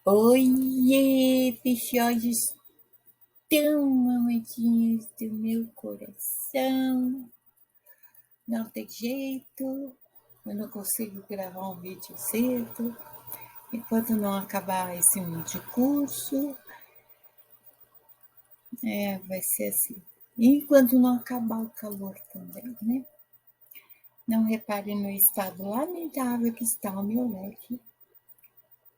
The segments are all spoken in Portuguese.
Oiê, peixinhos tão amadinhos do meu coração. Não tem jeito, eu não consigo gravar um vídeo cedo. Enquanto não acabar esse de curso, vai ser assim. E enquanto não acabar o calor também, né? Não repare no estado lamentável que está o meu leque,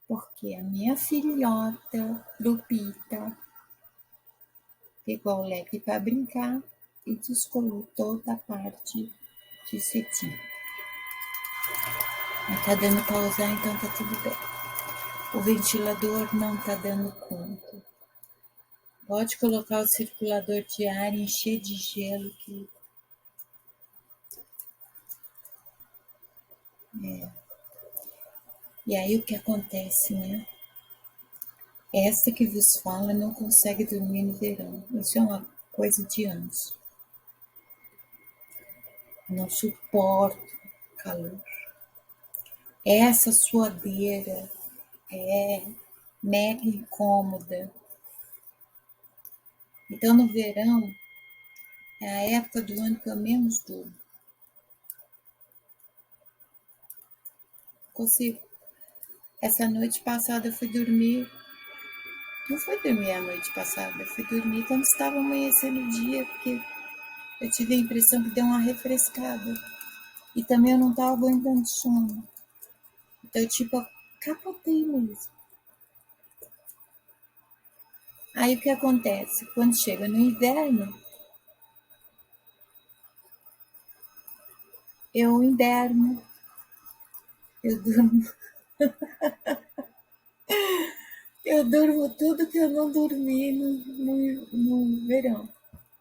porque a minha filhota, Lupita, pegou o leque para brincar e descolou toda a parte de cetim. Mas tá dando para usar, então tá tudo bem. O ventilador não tá dando conta. Pode colocar o circulador de ar e encher de gelo que E aí o que acontece, né? Essa que vos fala não consegue dormir no verão. Isso é uma coisa de anos. Não suporto calor. Essa suadeira é mega incômoda. Então, no verão, é a época do ano que eu menos durmo. Consigo. Essa noite passada eu fui dormir. Não fui dormir a noite passada, eu fui dormir quando estava amanhecendo o dia, porque eu tive a impressão que deu uma refrescada. E também eu não estava aguentando sono. Então, eu capotei mesmo. Aí o que acontece? Quando chega no inverno, eu inverno, eu durmo. Eu durmo tudo que eu não dormi no verão.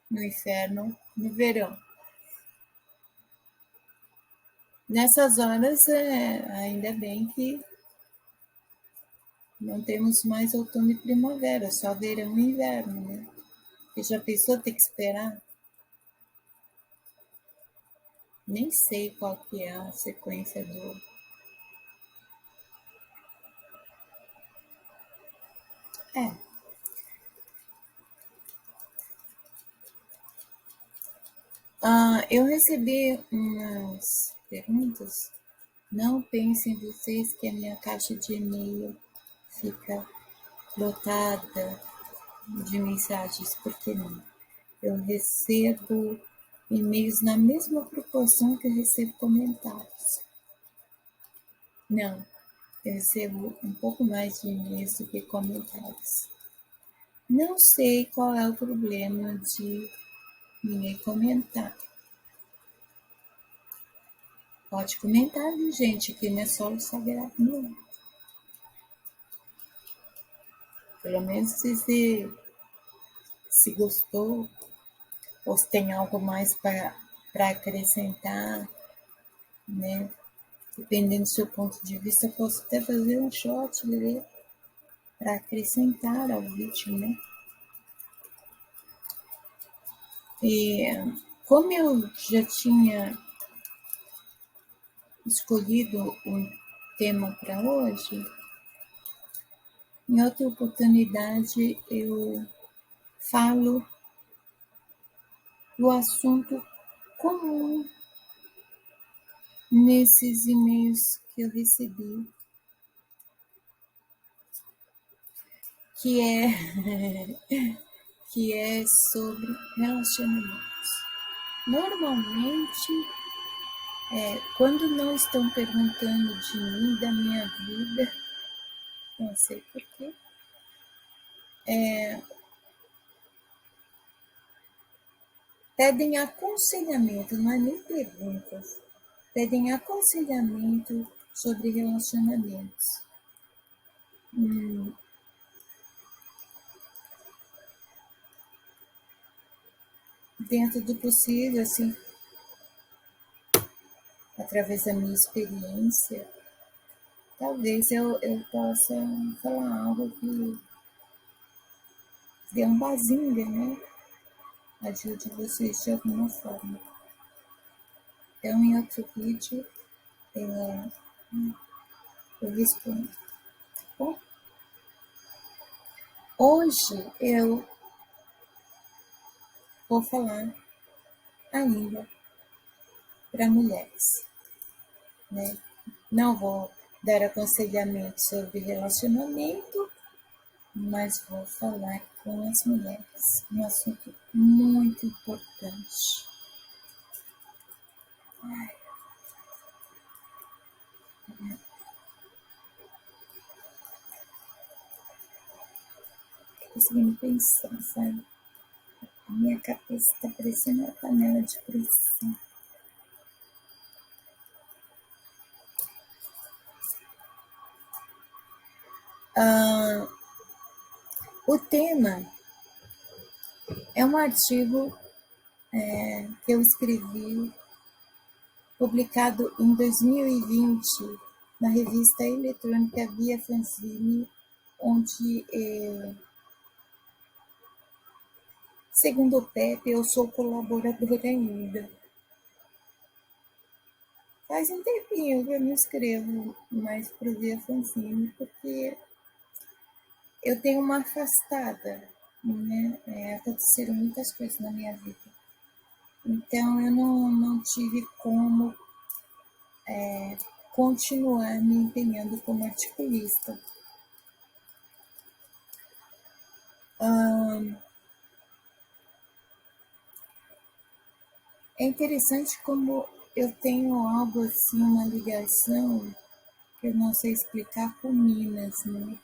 No inferno, no verão. Nessas horas, ainda bem que não temos mais outono e primavera, só verão e inverno, né? Você já pensou ter que esperar? Nem sei qual que é a sequência do... É. Eu recebi umas perguntas. Não pensem vocês que a minha caixa de e-mail fica lotada de mensagens, porque não. Eu recebo e-mails na mesma proporção que eu recebo comentários. Não, eu recebo um pouco mais de e-mails do que comentários. Não sei qual é o problema de ninguém comentar. Pode comentar, viu, gente? Aqui não é solo sagrado, não. Pelo menos se gostou, ou se tem algo mais para acrescentar, né? Dependendo do seu ponto de vista, posso até fazer um short para acrescentar ao vídeo, né? E como eu já tinha escolhido um tema para hoje, em outra oportunidade eu falo do assunto comum nesses e-mails que eu recebi, que é que é sobre relacionamentos. Normalmente, quando não estão perguntando de mim, da minha vida, não sei porquê, pedem aconselhamento, não é nem perguntas, pedem aconselhamento sobre relacionamentos. Dentro do possível, assim, através da minha experiência, talvez eu possa falar algo que dê um bazinga, né? Ajude vocês de alguma forma. Então, em outro vídeo, eu respondo. Tá bom? Hoje eu vou falar ainda para mulheres, né? Não vou dar aconselhamento sobre relacionamento, mas vou falar com as mulheres, um assunto muito importante. Conseguindo pensar, sabe? A minha cabeça está parecendo uma panela de pressão. O tema é um artigo que eu escrevi, publicado em 2020, na revista eletrônica Via Fanzine, onde, segundo o Pepe, eu sou colaboradora ainda. Faz um tempinho que eu não escrevo mais para o Via Fanzine, porque eu tenho uma afastada, né? Aconteceram muitas coisas na minha vida. Então, eu não tive como continuar me empenhando como articulista. É interessante como eu tenho algo assim, uma ligação, que eu não sei explicar, com Minas, né?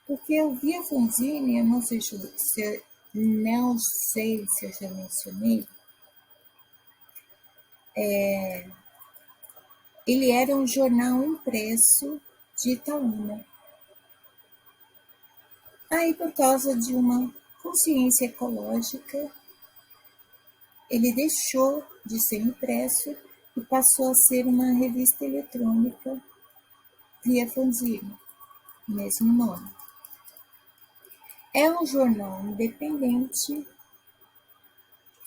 Porque eu vi a fanzine, eu não sei se eu já mencionei, ele era um jornal impresso de Itaúna. Aí, por causa de uma consciência ecológica, ele deixou de ser impresso e passou a ser uma revista eletrônica via fanzine, mesmo nome. É um jornal independente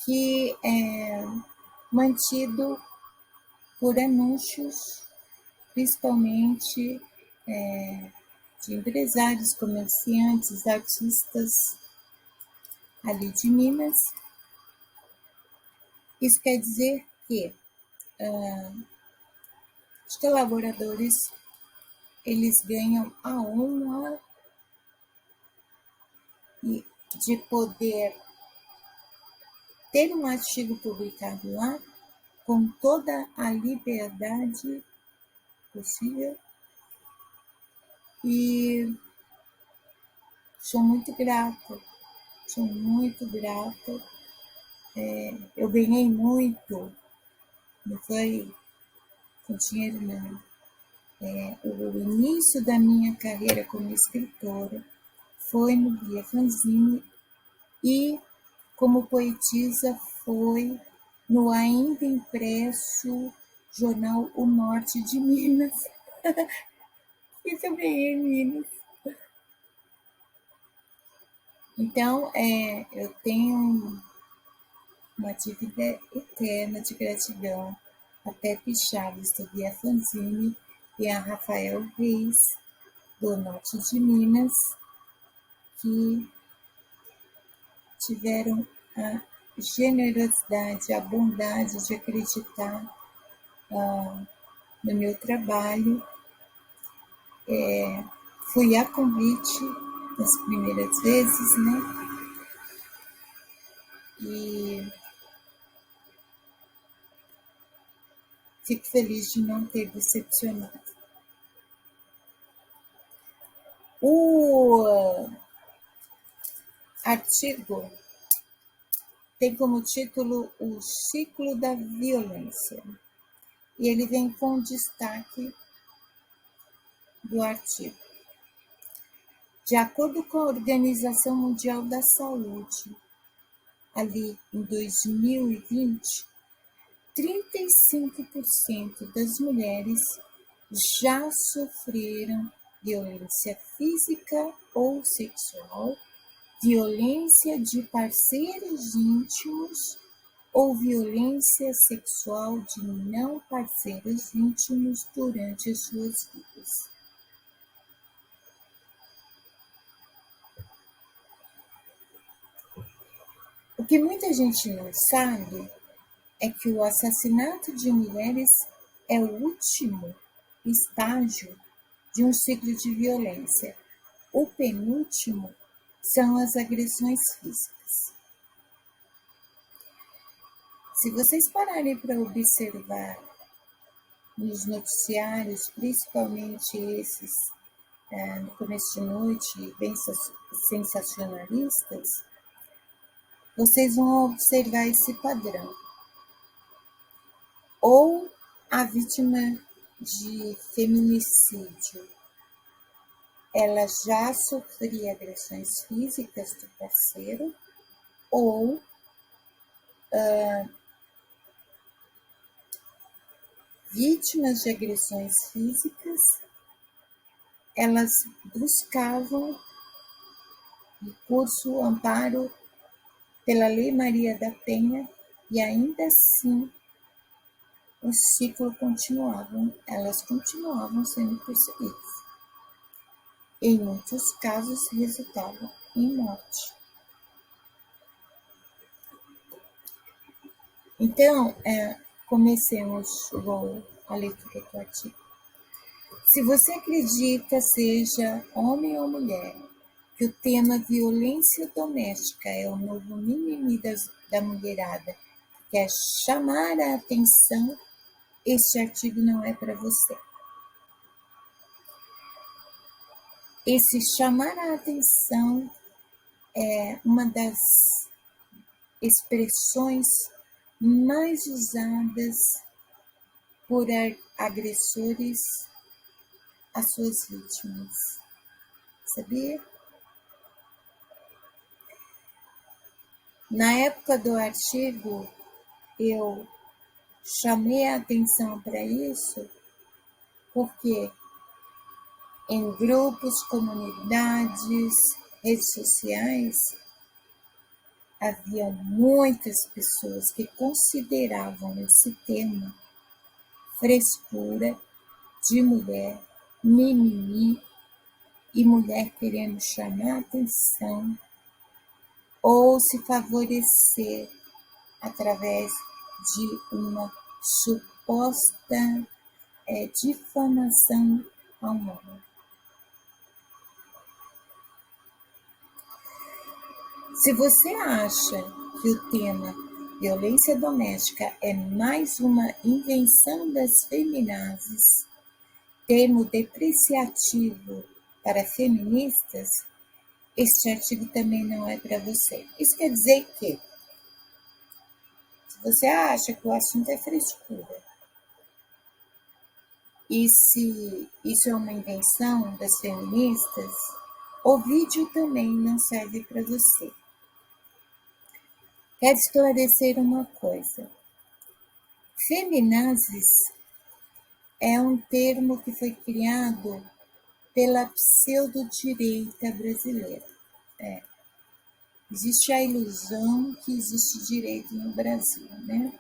que é mantido por anúncios, principalmente de empresários, comerciantes, artistas ali de Minas. Isso quer dizer que os colaboradores eles ganham a honra de poder ter um artigo publicado lá com toda a liberdade possível, e sou muito grata. Eu ganhei muito, não foi com dinheiro, não. O início da minha carreira como escritora foi no Via Fanzine e como poetisa foi no ainda impresso jornal O Norte de Minas, e também em Minas. Então, eu tenho uma dívida eterna de gratidão a Pepe Chaves, do Via Fanzine, e a Rafael Reis, do Norte de Minas, que tiveram a generosidade, a bondade de acreditar no meu trabalho. Fui a convite nas primeiras vezes, né? E fico feliz de não ter decepcionado. O artigo tem como título O Ciclo da Violência, e ele vem com destaque do artigo. De acordo com a Organização Mundial da Saúde, ali em 2020, 35% das mulheres já sofreram violência física ou sexual, violência de parceiros íntimos ou violência sexual de não parceiros íntimos durante as suas vidas. O que muita gente não sabe é que o assassinato de mulheres é o último estágio de um ciclo de violência. O penúltimo são as agressões físicas. Se vocês pararem para observar nos noticiários, principalmente esses no começo de noite, bem sensacionalistas, vocês vão observar esse padrão. Ou a vítima de feminicídio, ela já sofria agressões físicas do parceiro, ou vítimas de agressões físicas, elas buscavam recurso, amparo pela Lei Maria da Penha e ainda assim o ciclo continuava, elas continuavam sendo perseguidas. Em muitos casos resultavam em morte. Então, comecemos a leitura do artigo. Se você acredita, seja homem ou mulher, que o tema violência doméstica é o novo mimimi da mulherada, que quer chamar a atenção, este artigo não é para você. Esse chamar a atenção é uma das expressões mais usadas por agressores às suas vítimas. Sabia? Na época do artigo, eu chamei a atenção para isso porque em grupos, comunidades, redes sociais, havia muitas pessoas que consideravam esse tema frescura de mulher, mimimi, e mulher querendo chamar atenção ou se favorecer através de uma suposta difamação ao homem. Se você acha que o tema violência doméstica é mais uma invenção das feminazes, termo depreciativo para feministas, este artigo também não é para você. Isso quer dizer que, se você acha que o assunto é frescura, e se isso é uma invenção das feministas, o vídeo também não serve para você. Quero esclarecer uma coisa. Feminazes é um termo que foi criado pela pseudodireita brasileira. Existe a ilusão que existe direito no Brasil, né?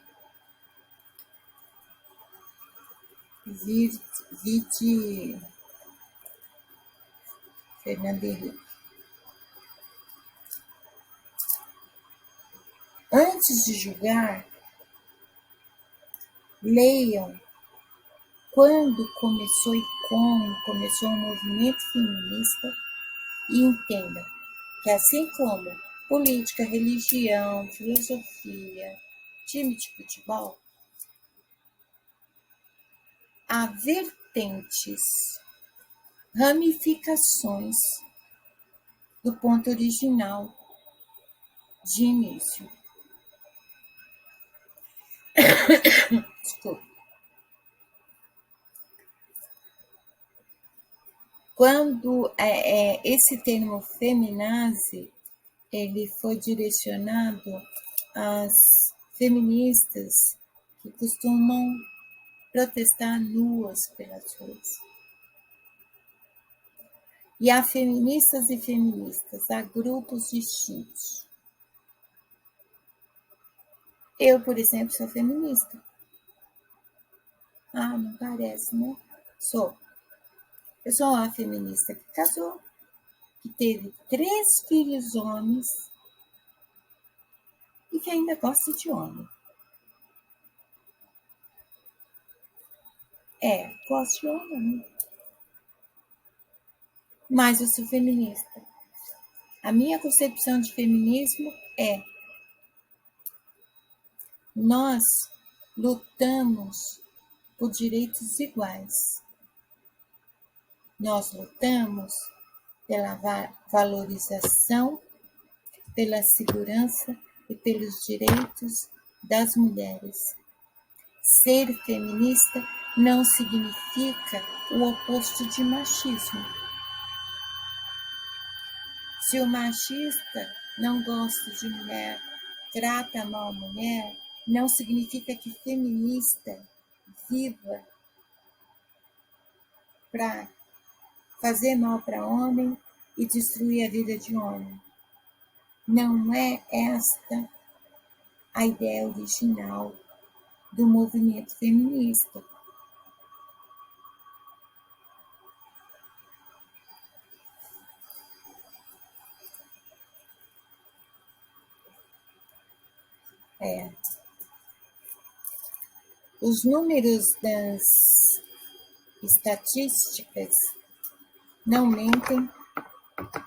Vide Fernando Henrique. Antes de julgar, leiam quando começou e como começou o movimento feminista e entendam que assim como política, religião, filosofia, time de futebol, há vertentes, ramificações do ponto original de início. Desculpa. Quando esse termo feminazi, ele foi direcionado às feministas que costumam protestar nuas pelas ruas. E há feministas e feministas, há grupos distintos. Eu, por exemplo, sou feminista. Ah, não parece, né? Sou. Eu sou uma feminista que casou, que teve 3 filhos homens, e que ainda gosta de homem. Gosto de homem. Mas eu sou feminista. A minha concepção de feminismo é: nós lutamos por direitos iguais. Nós lutamos pela valorização, pela segurança e pelos direitos das mulheres. Ser feminista não significa o oposto de machismo. Se o machista não gosta de mulher, trata mal a mulher, não significa que feminista viva para fazer mal para homem e destruir a vida de homem. Não é esta a ideia original do movimento feminista. Os números das estatísticas não mentem,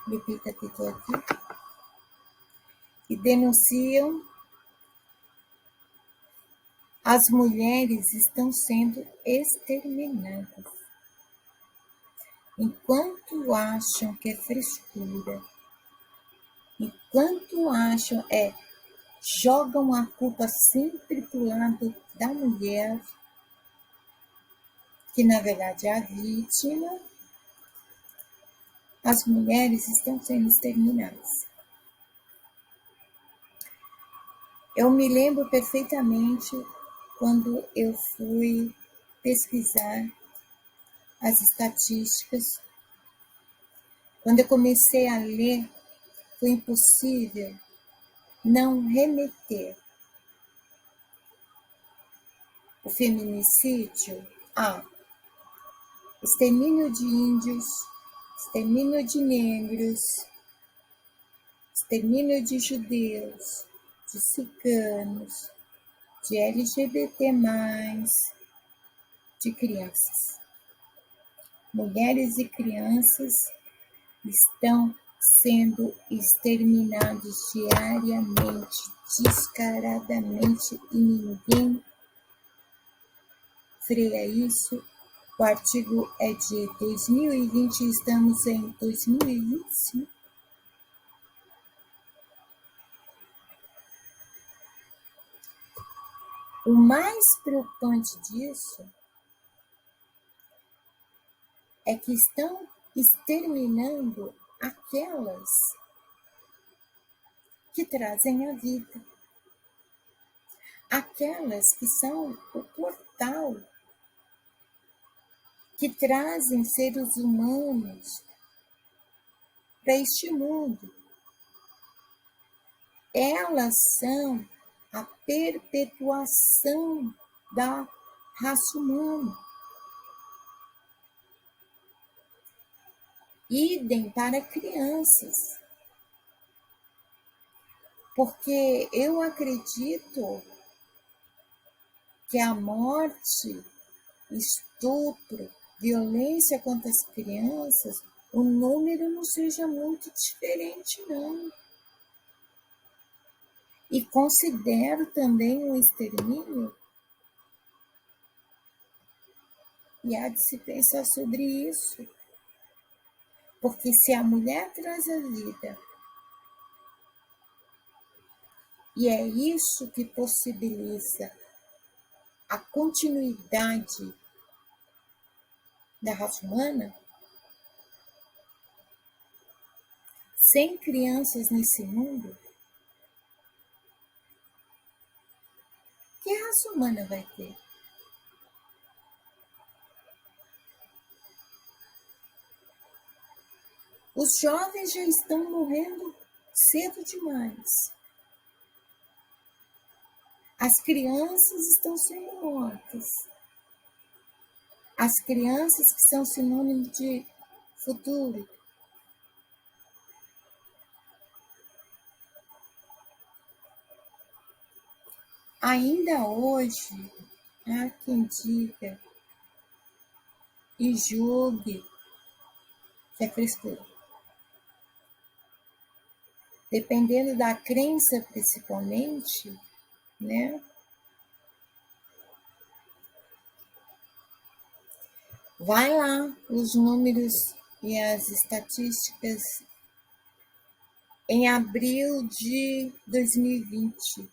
Lupita citou aqui, e denunciam as mulheres estão sendo exterminadas. Enquanto acham que é frescura, enquanto acham jogam a culpa sempre para o lado da mulher, que na verdade é a vítima, as mulheres estão sendo exterminadas. Eu me lembro perfeitamente quando eu fui pesquisar as estatísticas. Quando eu comecei a ler, foi impossível não remeter o feminicídio a extermínio de índios, extermínio de negros, extermínio de judeus, de ciganos, de LGBT+, de crianças. Mulheres e crianças estão sendo exterminados diariamente, descaradamente, e ninguém freia isso. O artigo é de 2020 e estamos em 2025. O mais preocupante disso é que estão exterminando aquelas que trazem a vida, aquelas que são o portal, que trazem seres humanos para este mundo. Elas são a perpetuação da raça humana. Idem para crianças. Porque eu acredito que a morte, estupro, violência contra as crianças, o número não seja muito diferente, não. E considero também o extermínio, e há de se pensar sobre isso. Porque se a mulher traz a vida, e é isso que possibilita a continuidade da raça humana, sem crianças nesse mundo, que raça humana vai ter? Os jovens já estão morrendo cedo demais. As crianças estão sendo mortas. As crianças que são sinônimo de futuro. Ainda hoje, há quem diga e julgue que é frescura. Dependendo da crença, principalmente, né? Vai lá os números e as estatísticas em abril de 2020,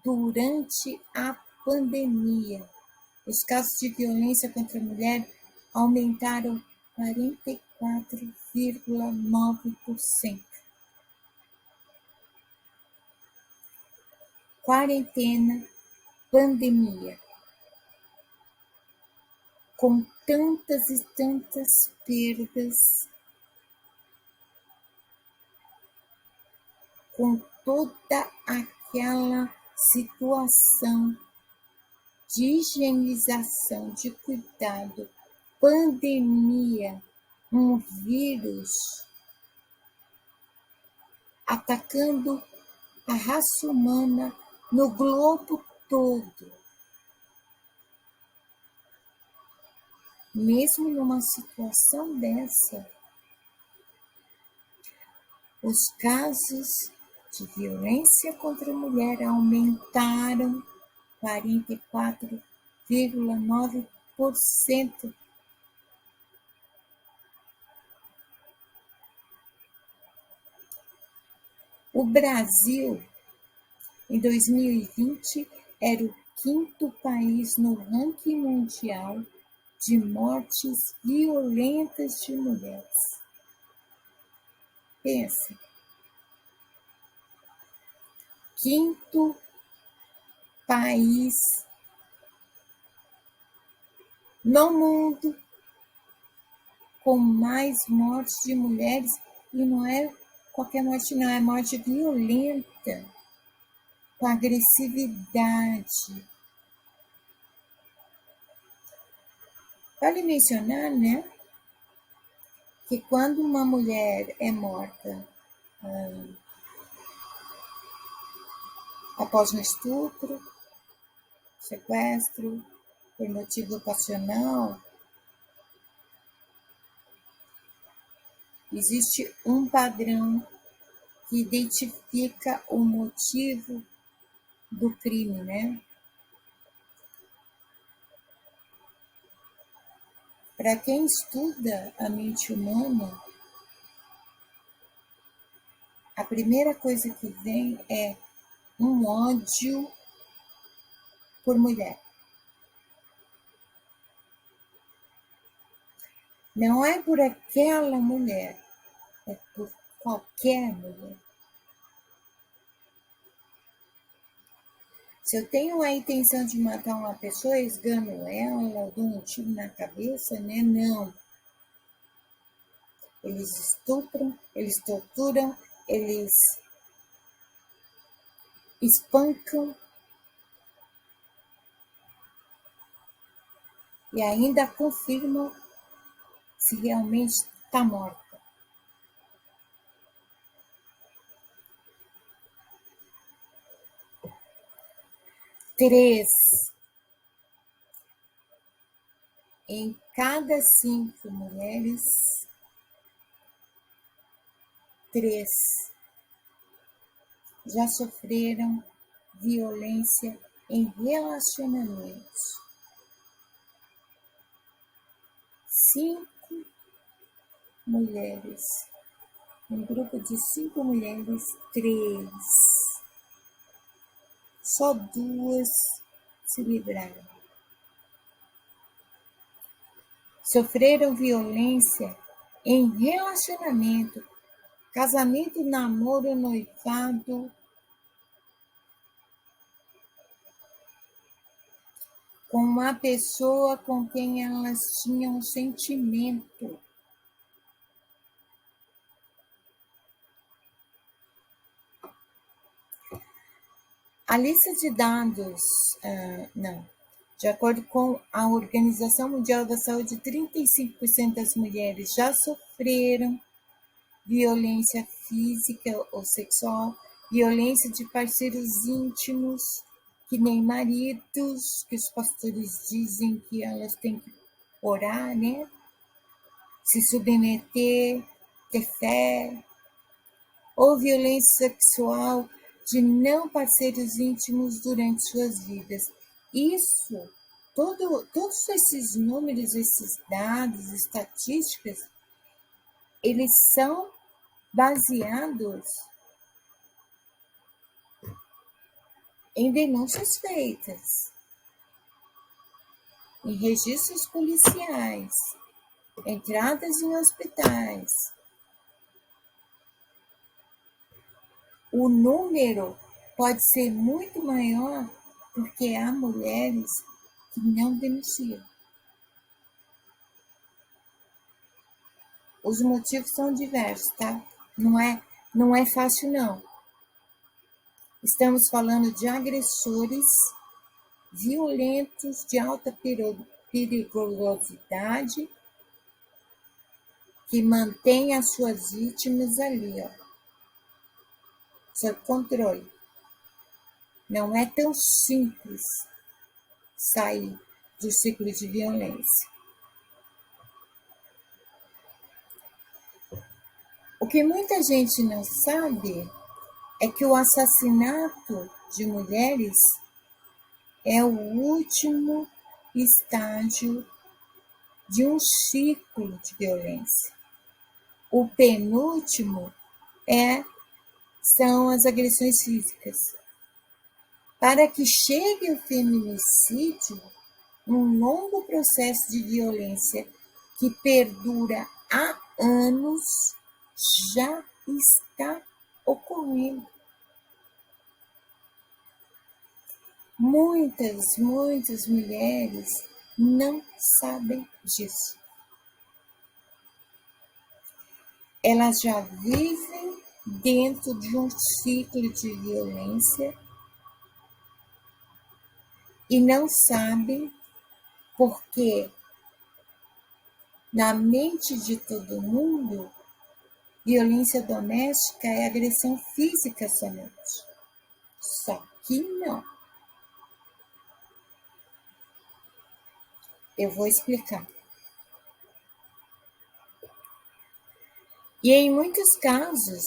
durante a pandemia. Os casos de violência contra a mulher aumentaram 44,9%. Quarentena, pandemia. Com tantas e tantas perdas, com toda aquela situação de higienização, de cuidado, pandemia, um vírus atacando a raça humana no globo todo. Mesmo numa situação dessa, os casos de violência contra a mulher aumentaram 44,9%. O Brasil, em 2020, era o quinto país no ranking mundial de mortes violentas de mulheres. Pensa. Quinto país no mundo com mais mortes de mulheres, e não é qualquer morte, não, é morte violenta, com agressividade. Vale mencionar, né, que quando uma mulher é morta após um estupro, sequestro, por motivo ocasional, existe um padrão que identifica o motivo do crime, né? Para quem estuda a mente humana, a primeira coisa que vem é um ódio por mulher. Não é por aquela mulher, é por qualquer mulher. Se eu tenho a intenção de matar uma pessoa, esgano ela, dou um tiro na cabeça, né? Não. Eles estupram, eles torturam, eles espancam e ainda confirmam se realmente está morta. Três em cada 5 mulheres, 3 já sofreram violência em relacionamentos. 5 mulheres, um grupo de 5 mulheres, 3. Só 2 se livraram. Sofreram violência em relacionamento, casamento, namoro, noivado, com uma pessoa com quem elas tinham um sentimento. A lista de dados, de acordo com a Organização Mundial da Saúde, 35% das mulheres já sofreram violência física ou sexual, violência de parceiros íntimos, que nem maridos, que os pastores dizem que elas têm que orar, né? Se submeter, ter fé, ou violência sexual de não parceiros íntimos durante suas vidas. Isso, todos esses números, esses dados, estatísticas, eles são baseados em denúncias feitas, em registros policiais, entradas em hospitais. O número pode ser muito maior porque há mulheres que não denunciam. Os motivos são diversos, tá? Não é fácil, não. Estamos falando de agressores violentos de alta periculosidade que mantêm as suas vítimas ali, ó, sob controle. Não é tão simples sair do ciclo de violência. O que muita gente não sabe é que o assassinato de mulheres é o último estágio de um ciclo de violência. O penúltimo são as agressões físicas. Para que chegue o feminicídio, um longo processo de violência que perdura há anos já está ocorrendo. Muitas mulheres não sabem disso. Elas já vivem dentro de um ciclo de violência e não sabem porque na mente de todo mundo, violência doméstica é agressão física somente. Só que não. Eu vou explicar. E em muitos casos,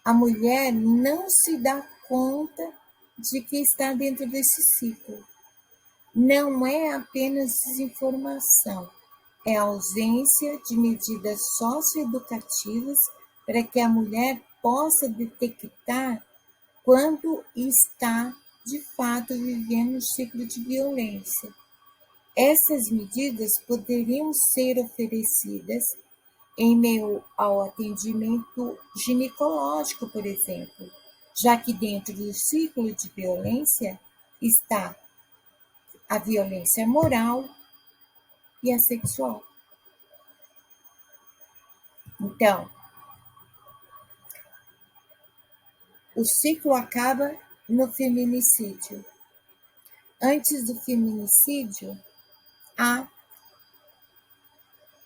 a mulher não se dá conta de que está dentro desse ciclo. Não é apenas desinformação, é a ausência de medidas socioeducativas para que a mulher possa detectar quando está, de fato, vivendo um ciclo de violência. Essas medidas poderiam ser oferecidas em meio ao atendimento ginecológico, por exemplo, já que dentro do ciclo de violência está a violência moral e a sexual. Então, o ciclo acaba no feminicídio. Antes do feminicídio, há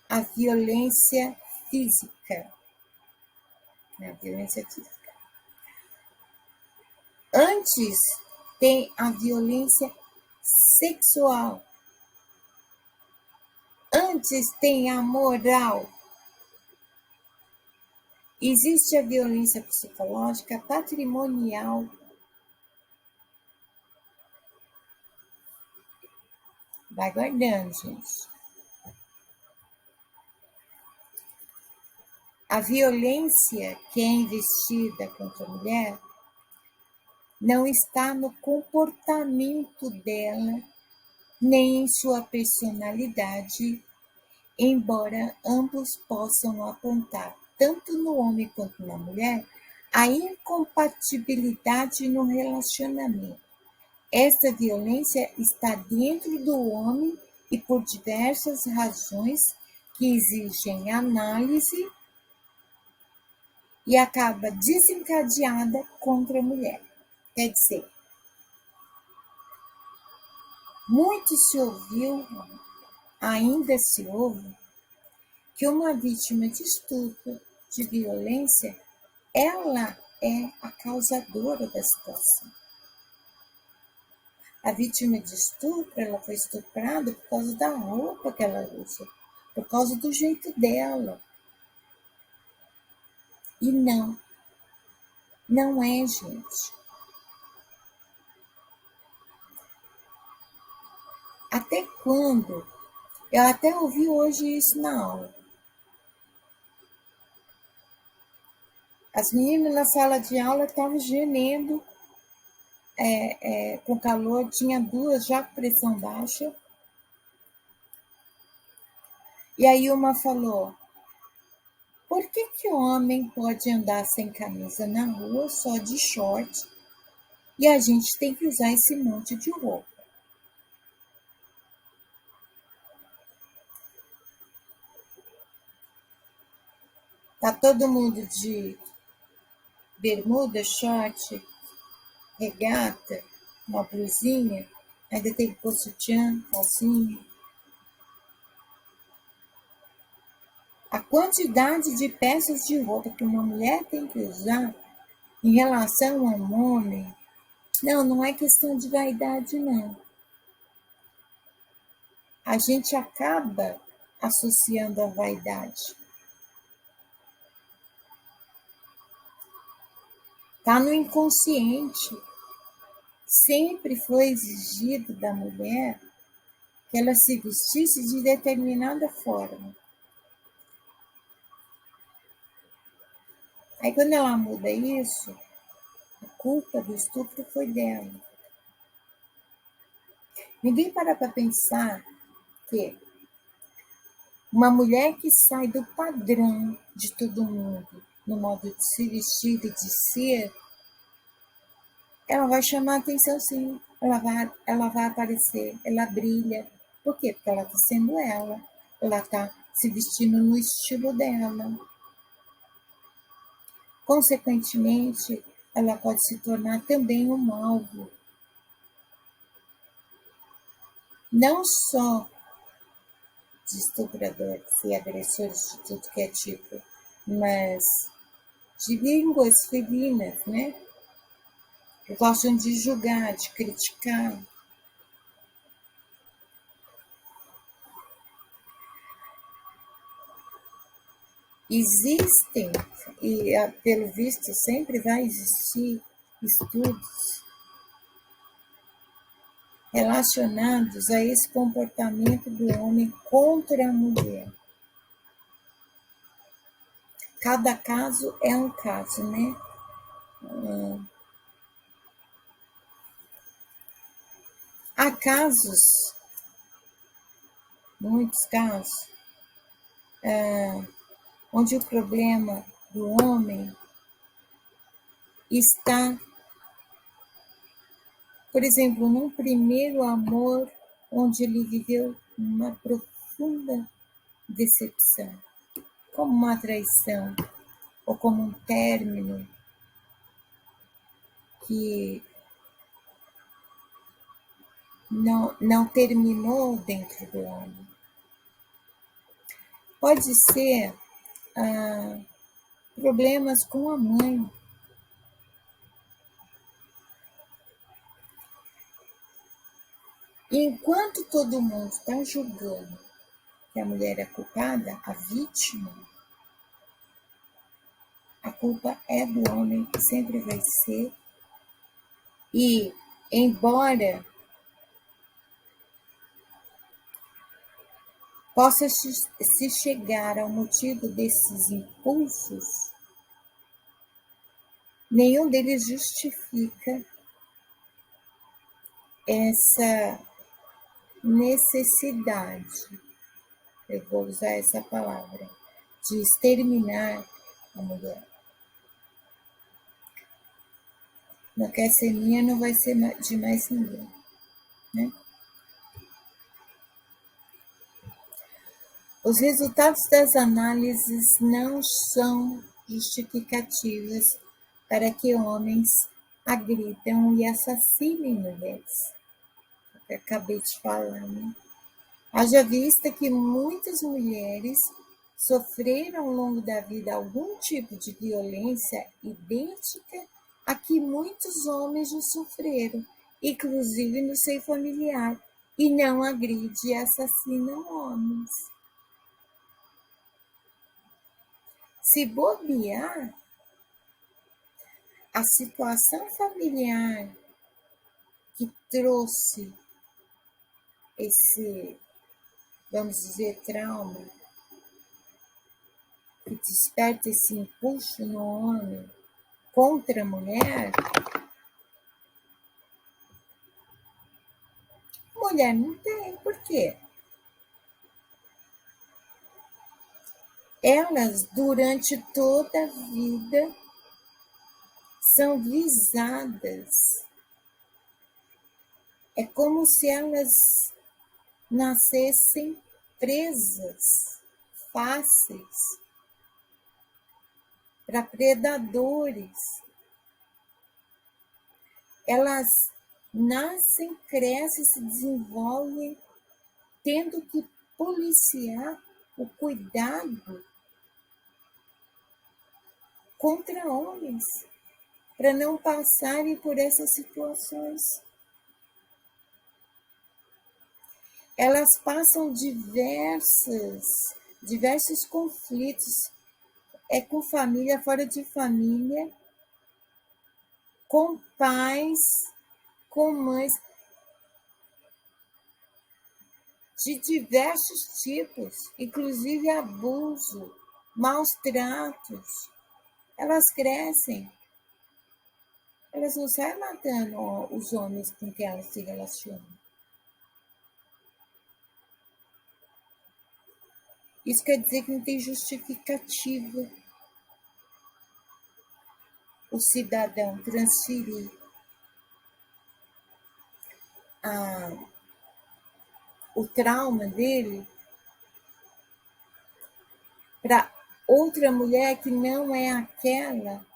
a violência física. Antes tem a violência sexual. Antes tem a moral. Existe a violência psicológica, patrimonial. Vai guardando, gente. A violência que é investida contra a mulher não está no comportamento dela, nem em sua personalidade, embora ambos possam apontar, tanto no homem quanto na mulher, a incompatibilidade no relacionamento. Essa violência está dentro do homem e por diversas razões que exigem análise e acaba desencadeada contra a mulher. Quer dizer, muito se ouviu, ainda se ouve, que uma vítima de estupro, de violência, ela é a causadora da situação. A vítima de estupro, ela foi estuprada por causa da roupa que ela usa, por causa do jeito dela. E não é, gente. Até quando? Eu até ouvi hoje isso na aula. As meninas na sala de aula estavam gemendo com calor, tinha duas já com pressão baixa. E aí uma falou, por que o homem pode andar sem camisa na rua, só de short, e a gente tem que usar esse monte de roupa? Tá todo mundo de bermuda, short, regata, uma blusinha, ainda tem que pôr sutiã, calcinha. A quantidade de peças de roupa que uma mulher tem que usar em relação a um homem, não é questão de vaidade, não. A gente acaba associando a vaidade. Está no inconsciente. Sempre foi exigido da mulher que ela se vestisse de determinada forma. Aí quando ela muda isso, a culpa do estupro foi dela. Ninguém para pensar que uma mulher que sai do padrão de todo mundo, no modo de se vestir e de ser, ela vai chamar atenção sim, ela vai aparecer, ela brilha. Por quê? Porque ela está sendo ela está se vestindo no estilo dela. Consequentemente, ela pode se tornar também um alvo. Não só de estupradores e agressores de tudo que é tipo, mas de línguas felinas, né? Que gostam de julgar, de criticar. Existem, e pelo visto sempre vai existir, estudos relacionados a esse comportamento do homem contra a mulher. Cada caso é um caso, né? Há casos, muitos casos, onde o problema do homem está, por exemplo, num primeiro amor onde ele viveu uma profunda decepção, como uma traição ou como um término que não terminou dentro do homem. Pode ser problemas com a mãe. Enquanto todo mundo está julgando que a mulher é culpada, a vítima, a culpa é do homem, que sempre vai ser. E, embora possa se chegar ao motivo desses impulsos, nenhum deles justifica essa necessidade, eu vou usar essa palavra, de exterminar a mulher. Não quer ser minha, não vai ser de mais ninguém, né? Os resultados das análises não são justificativas para que homens agridam e assassinem mulheres. Eu acabei de falar, né? Haja vista que muitas mulheres sofreram ao longo da vida algum tipo de violência idêntica a que muitos homens já sofreram. inclusive no seio familiar, e não agride e assassina homens. Se bobear, a situação familiar que trouxe esse, vamos dizer, trauma, que desperta esse impulso no homem contra a mulher não tem. Por quê? Elas, durante toda a vida, são visadas. É como se elas nascessem presas, fáceis, para predadores. Elas nascem, crescem, se desenvolvem, tendo que policiar o cuidado contra homens, para não passarem por essas situações. Elas passam diversos conflitos, com família, fora de família, com pais, com mães, de diversos tipos, inclusive abuso, maus tratos. Elas crescem, elas não saem matando os homens com quem elas se relacionam. Isso quer dizer que não tem justificativa o cidadão transferir o trauma dele para outra mulher que não é aquela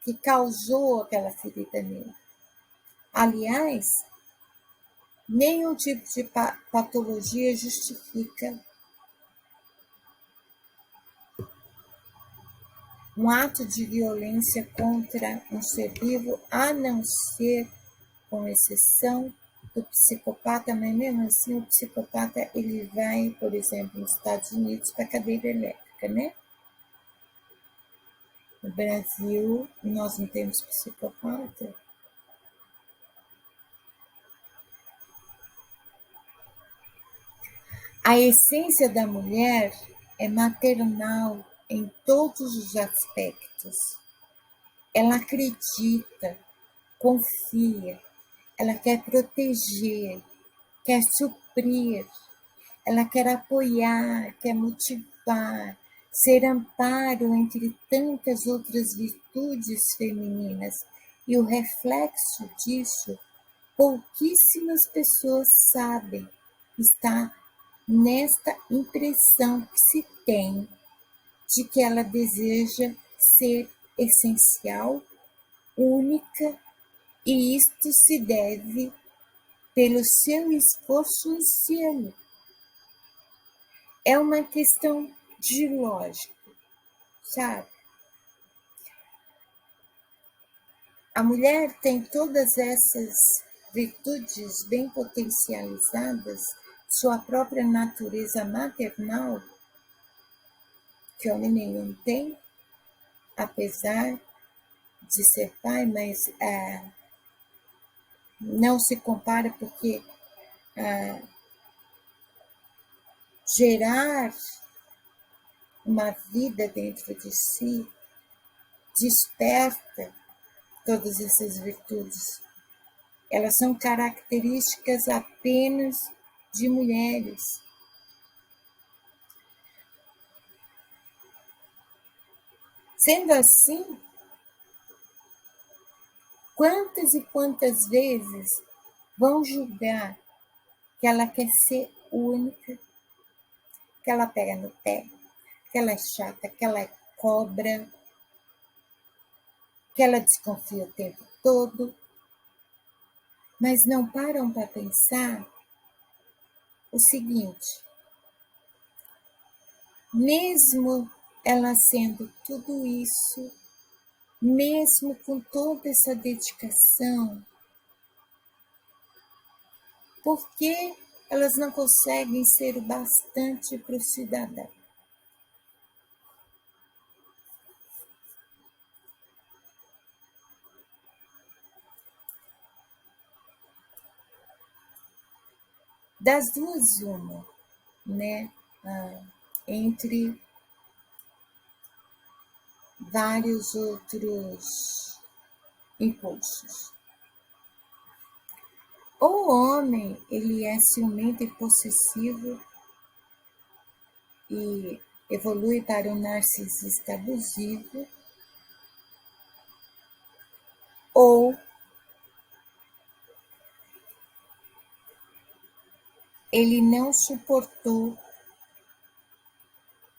que causou aquela ferida nele. Aliás, nenhum tipo de patologia justifica um ato de violência contra um ser vivo, a não ser, com exceção do psicopata, mas mesmo assim o psicopata ele vai, por exemplo, nos Estados Unidos para a cadeira elétrica, né? No Brasil, nós não temos psicopata. A essência da mulher é maternal em todos os aspectos. Ela acredita, confia, ela quer proteger, quer suprir, ela quer apoiar, quer motivar, ser amparo entre tantas outras virtudes femininas. E o reflexo disso, pouquíssimas pessoas sabem, está nesta impressão que se tem de que ela deseja ser essencial, única, e isto se deve pelo seu esforço em ser. É uma questão de lógica, sabe? A mulher tem todas essas virtudes bem potencializadas, sua própria natureza maternal, que homem nenhum tem, apesar de ser pai, mas não se compara porque gerar uma vida dentro de si desperta todas essas virtudes. Elas são características apenas de mulheres. Sendo assim, quantas e quantas vezes vão julgar que ela quer ser única, que ela pega no pé, que ela é chata, que ela é cobra, que ela desconfia o tempo todo, mas não param para pensar o seguinte: mesmo ela sendo tudo isso, mesmo com toda essa dedicação, Por que elas não conseguem ser o bastante para o cidadão? Das duas, uma, né? Entre vários outros impulsos. O homem, ele é ciumento e possessivo e evolui para o narcisista abusivo, ou ele não suportou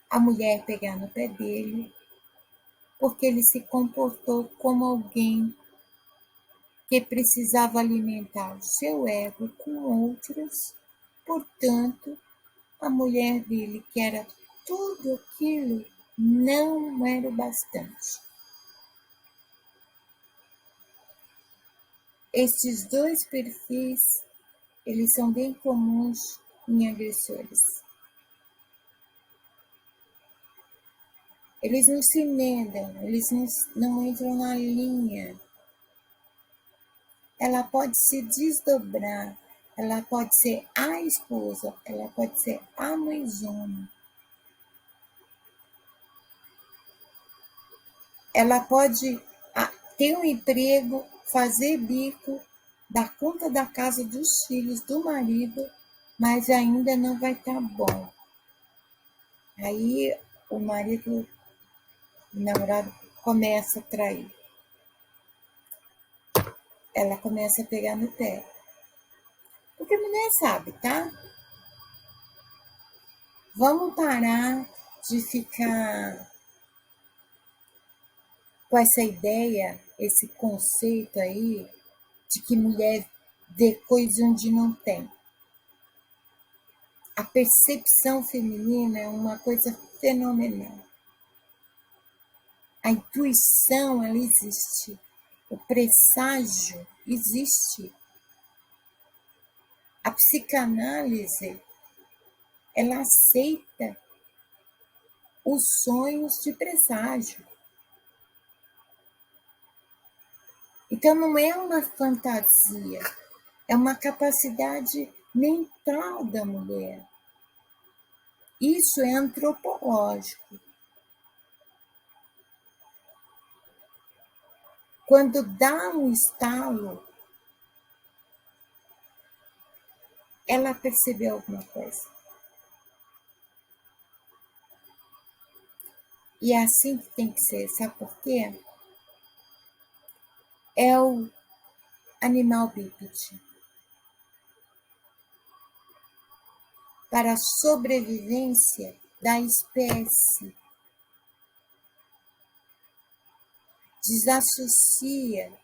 a mulher pegar no pé dele, porque ele se comportou como alguém que precisava alimentar o seu ego com outras, portanto, a mulher dele, que era tudo aquilo, não era o bastante. Estes dois perfis, eles são bem comuns em agressores. Eles não se medam, eles não entram na linha. Ela pode se desdobrar, ela pode ser a esposa, ela pode ser a mãezona. Ela pode ter um emprego, fazer bico, dar conta da casa, dos filhos, do marido, mas ainda não vai estar bom. Aí o marido, o namorado, começa a trair. Ela começa a pegar no pé. Porque a mulher sabe, tá? Vamos parar de ficar com essa ideia, esse conceito aí, de que mulher vê coisa onde não tem. A percepção feminina é uma coisa fenomenal. A intuição, ela existe. O presságio existe. A psicanálise, ela aceita os sonhos de presságio. Então, não é uma fantasia, é uma capacidade mental da mulher. Isso é antropológico. Quando dá um estalo, ela percebeu alguma coisa. E é assim que tem que ser, sabe por quê? É o animal bípede. Para a sobrevivência da espécie, desassocia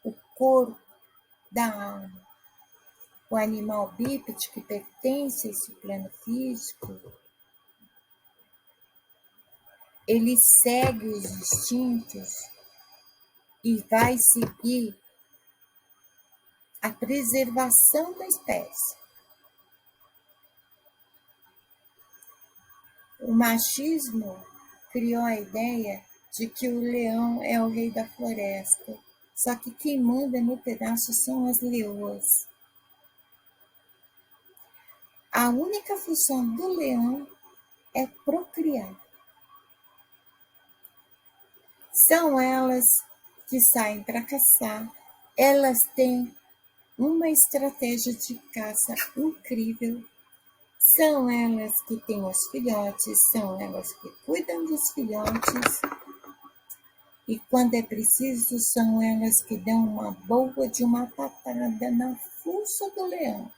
o corpo da alma. O animal bípede, que pertence a esse plano físico, ele segue os instintos e vai seguir a preservação da espécie. O machismo criou a ideia de que o leão é o rei da floresta, só que quem manda no pedaço são as leoas. A única função do leão é procriar. São elas que saem para caçar, elas têm uma estratégia de caça incrível. São elas que têm os filhotes, são elas que cuidam dos filhotes. E quando é preciso, são elas que dão uma boa de uma patada na fuça do leão.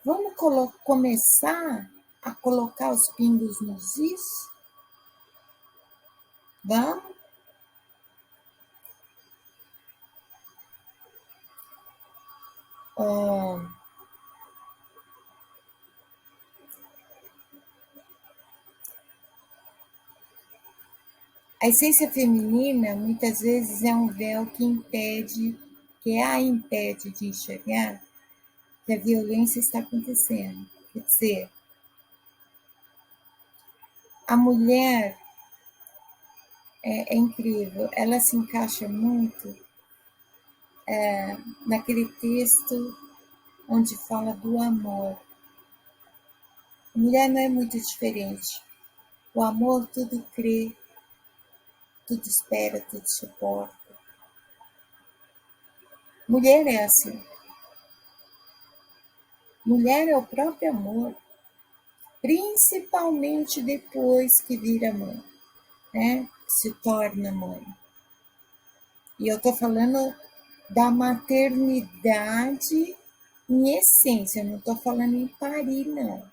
Vamos começar a colocar os pingos nos is? Vamos? A essência feminina, muitas vezes, é um véu que a impede de enxergar que a violência está acontecendo. Quer dizer, a mulher é incrível, ela se encaixa muito naquele texto onde fala do amor. A mulher não é muito diferente. O amor tudo crê, tudo espera, tudo suporta. Mulher é assim. Mulher é o próprio amor, principalmente depois que vira mãe, né? Se torna mãe. E eu estou falando da maternidade em essência, eu não estou falando em parir, não.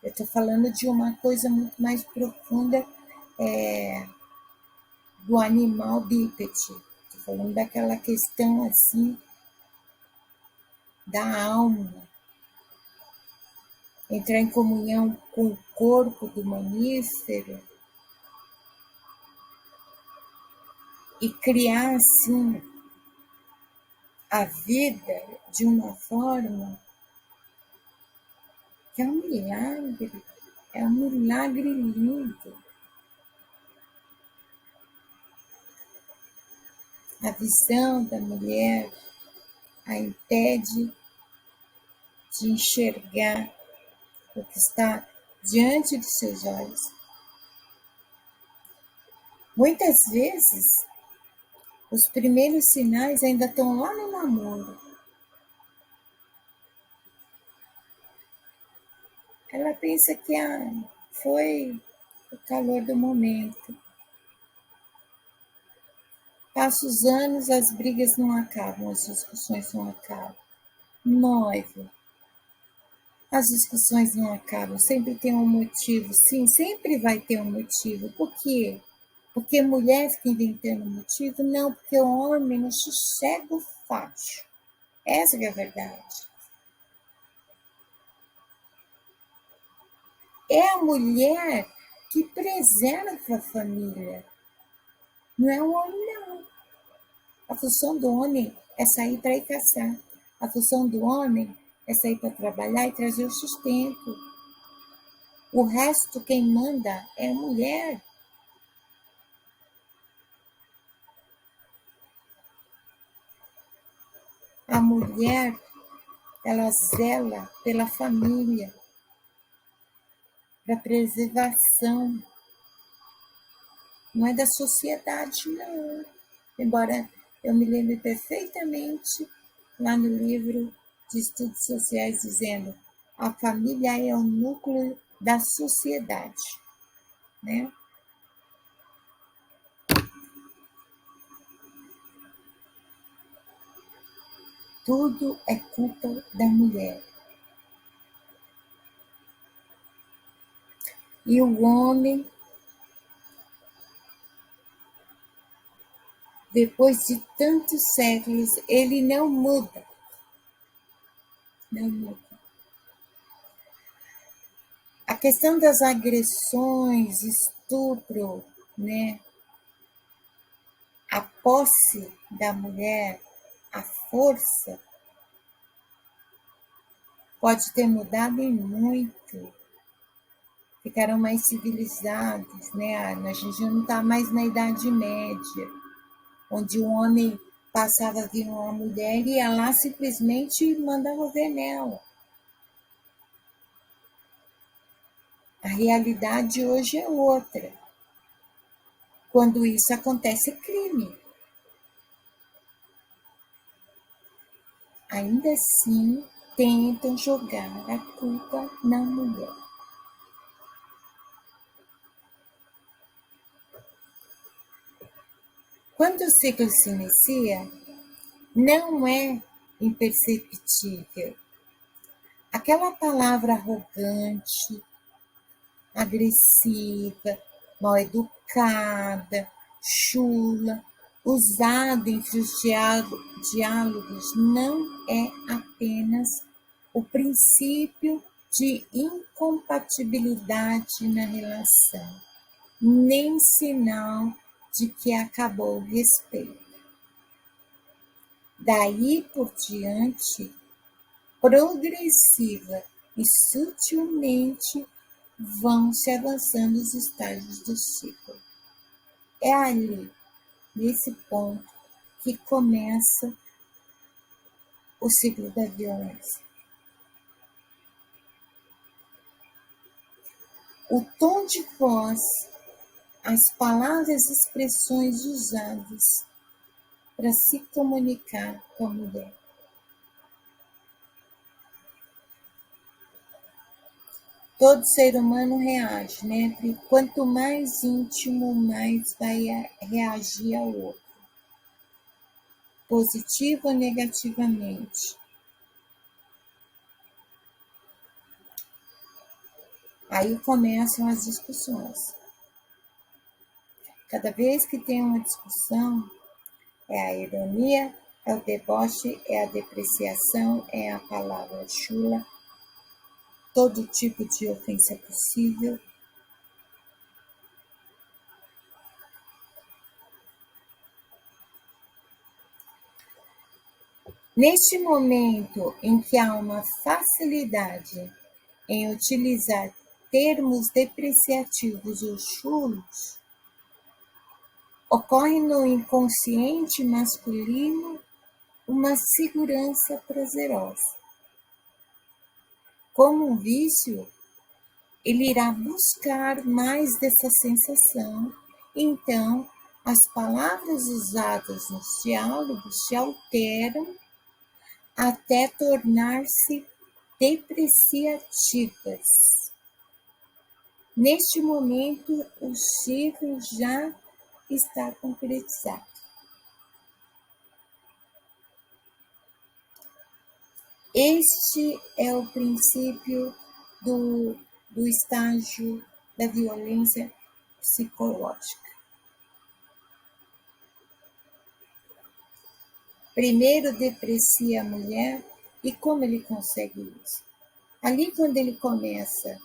Eu estou falando de uma coisa muito mais profunda do animal bípede. Estou falando daquela questão assim da alma, entrar em comunhão com o corpo do mamífero e criar assim a vida de uma forma que é um milagre lindo. A visão da mulher a impede de enxergar o que está diante de seus olhos. Muitas vezes, os primeiros sinais ainda estão lá no namoro. Ela pensa que foi o calor do momento. Passa os anos, as brigas não acabam, as discussões não acabam. Noivo, as discussões não acabam, sempre tem um motivo. Sim, sempre vai ter um motivo. Por quê? Porque mulher fica inventando motivo? Não, porque o homem não sossega o facho. Essa é a verdade. É a mulher que preserva a família. Não é o homem, não. A função do homem é sair para ir caçar. A função do homem é sair para trabalhar e trazer o sustento. O resto, quem manda é a mulher. A mulher, ela zela pela família, para preservação. Não é da sociedade, não. Embora eu me lembre perfeitamente lá no livro de Estudos Sociais dizendo a família é o núcleo da sociedade, né? Tudo é culpa da mulher. E o homem, depois de tantos séculos, ele não muda. Não muda. A questão das agressões, estupro, né? A posse da mulher, a força, pode ter mudado em muito. Ficaram mais civilizados, né? A gente não está mais na Idade Média, onde o homem passava a vir uma mulher e ia lá simplesmente mandava ver nela. A realidade hoje é outra. Quando isso acontece, é crime. Ainda assim, tentam jogar a culpa na mulher. Quando o ciclo se inicia, não é imperceptível. Aquela palavra arrogante, agressiva, mal educada, chula, usada entre os diálogos, não é apenas o princípio de incompatibilidade na relação. nem sinal de que acabou o respeito. Daí por diante, progressiva e sutilmente vão se avançando os estágios do ciclo. É ali, nesse ponto, que começa o ciclo da violência. O tom de voz, as palavras e expressões usadas para se comunicar com a mulher. Todo ser humano reage, né? E quanto mais íntimo, mais vai reagir ao outro, positivo ou negativamente. Aí começam as discussões. Cada vez que tem uma discussão, é a ironia, é o deboche, é a depreciação, é a palavra chula, todo tipo de ofensa possível. Neste momento em que há uma facilidade em utilizar termos depreciativos ou chulos, ocorre no inconsciente masculino uma segurança prazerosa. Como um vício, ele irá buscar mais dessa sensação, então as palavras usadas nos diálogos se alteram até tornar-se depreciativas. Neste momento, o ciclo já está concretizado. Este é o princípio do estágio da violência psicológica. Primeiro deprecia a mulher, e como ele consegue isso? Ali, quando ele começa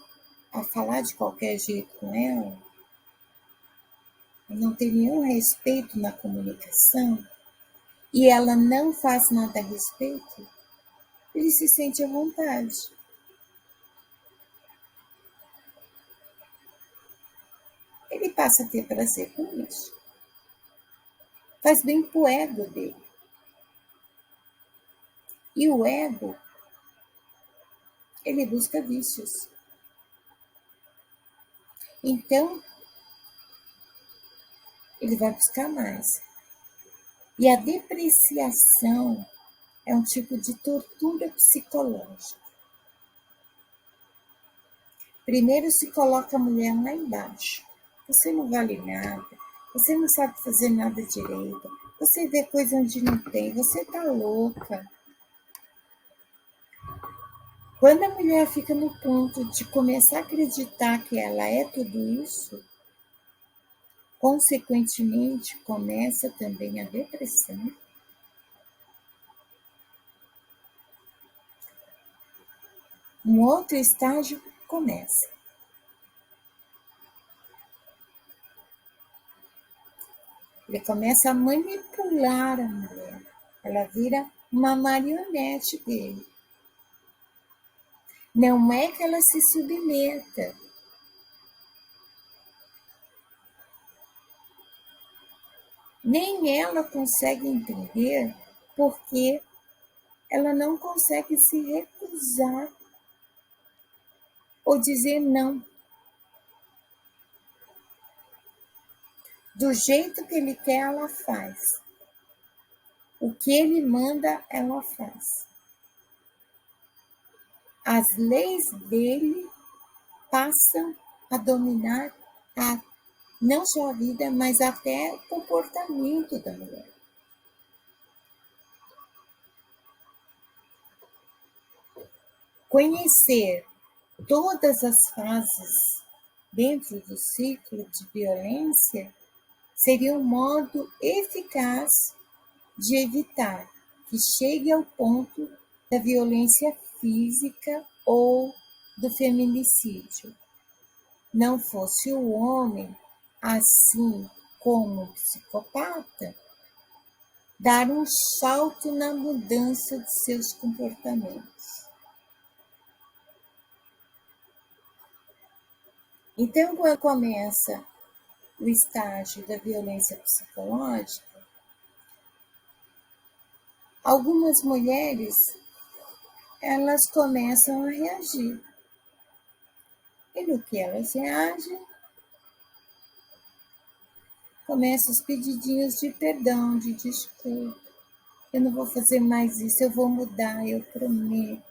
a falar de qualquer jeito com ela, não tem nenhum respeito na comunicação, e ela não faz nada a respeito, ele se sente à vontade. Ele passa a ter prazer com isso. Faz bem pro ego dele. E o ego, ele busca vícios. Então, ele vai buscar mais. E a depreciação é um tipo de tortura psicológica. Primeiro se coloca a mulher lá embaixo. Você não vale nada, você não sabe fazer nada direito, você vê coisa onde não tem, você tá louca. Quando a mulher fica no ponto de começar a acreditar que ela é tudo isso, consequentemente começa também a depressão. Um outro estágio começa. Ele começa a manipular a mulher. Ela vira uma marionete dele. Não é que ela se submeta. Nem ela consegue entender porque ela não consegue se recusar ou dizer não. Do jeito que ele quer, ela faz. O que ele manda, ela faz. As leis dele passam a dominar não só a vida, mas até o comportamento da mulher. Conhecer todas as fases dentro do ciclo de violência seria um modo eficaz de evitar que chegue ao ponto da violência física ou do feminicídio. Não fosse o homem assim como um psicopata, dar um salto na mudança de seus comportamentos. Então, quando começa o estágio da violência psicológica, algumas mulheres, elas começam a reagir. E no que elas reagem, começam os pedidinhos de perdão, de desculpa. Eu não vou fazer mais isso, eu vou mudar, eu prometo.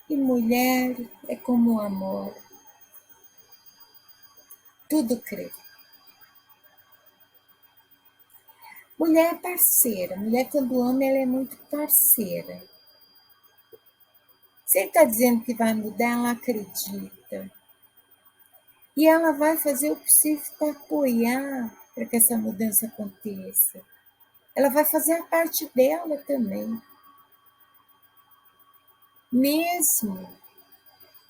E mulher é como o amor. Tudo crê. Mulher é parceira. Mulher, quando ama, ela é muito parceira. Se ele está dizendo que vai mudar, ela acredita. E ela vai fazer o possível para apoiar para que essa mudança aconteça. Ela vai fazer a parte dela também. Mesmo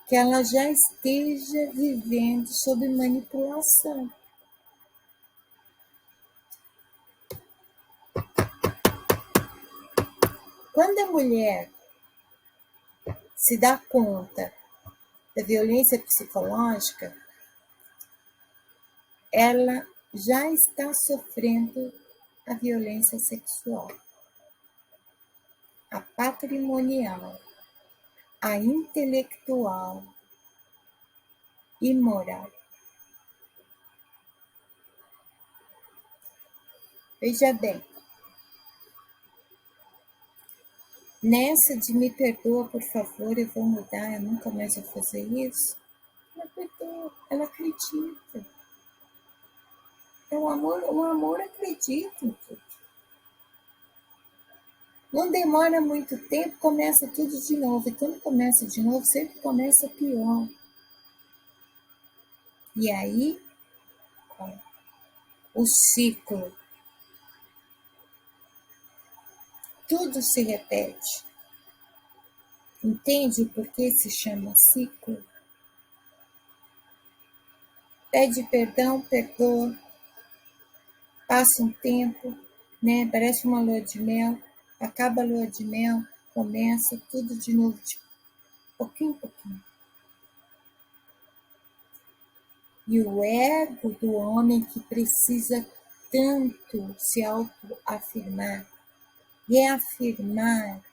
que ela já esteja vivendo sob manipulação. Quando a mulher se dá conta da violência psicológica, ela já está sofrendo a violência sexual, a patrimonial, a intelectual e moral. Veja bem, nessa de me perdoa, por favor, eu vou mudar, eu nunca mais vou fazer isso, ela perdoa, ela acredita. É o amor acredita em tudo. Não demora muito tempo, começa tudo de novo. E quando começa de novo, sempre começa pior. E aí, o ciclo. Tudo se repete. Entende por que se chama ciclo? Pede perdão, perdoa. Passa um tempo, né? Parece uma lua de mel. Acaba a lua de mel, começa tudo de novo, de pouquinho em pouquinho. E o ego do homem que precisa tanto se autoafirmar, reafirmar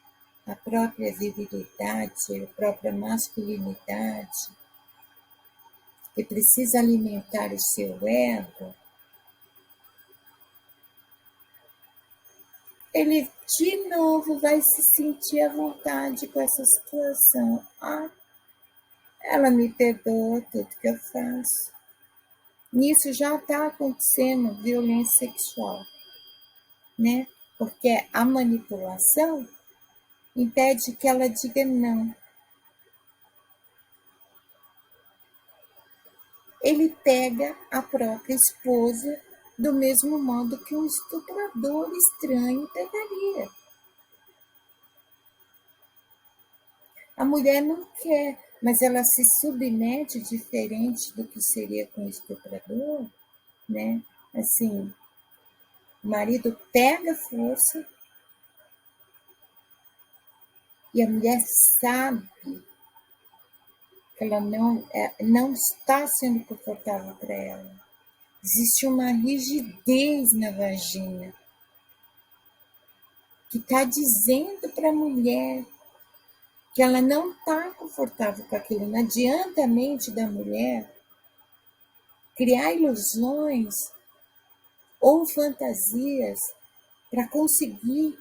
a própria virilidade, a própria masculinidade, que precisa alimentar o seu ego, ele de novo vai se sentir à vontade com essa situação. Ah, ela me perdoa tudo que eu faço. Nisso já está acontecendo violência sexual, né? Porque a manipulação impede que ela diga não. Ele pega a própria esposa do mesmo modo que um estuprador estranho pegaria. A mulher não quer, mas ela se submete diferente do que seria com o estuprador, né? Assim, o marido pega força e a mulher sabe que ela não está sendo confortável para ela. Existe uma rigidez na vagina que está dizendo para a mulher que ela não está confortável com aquilo. Não adianta a mente da mulher criar ilusões ou fantasias para conseguir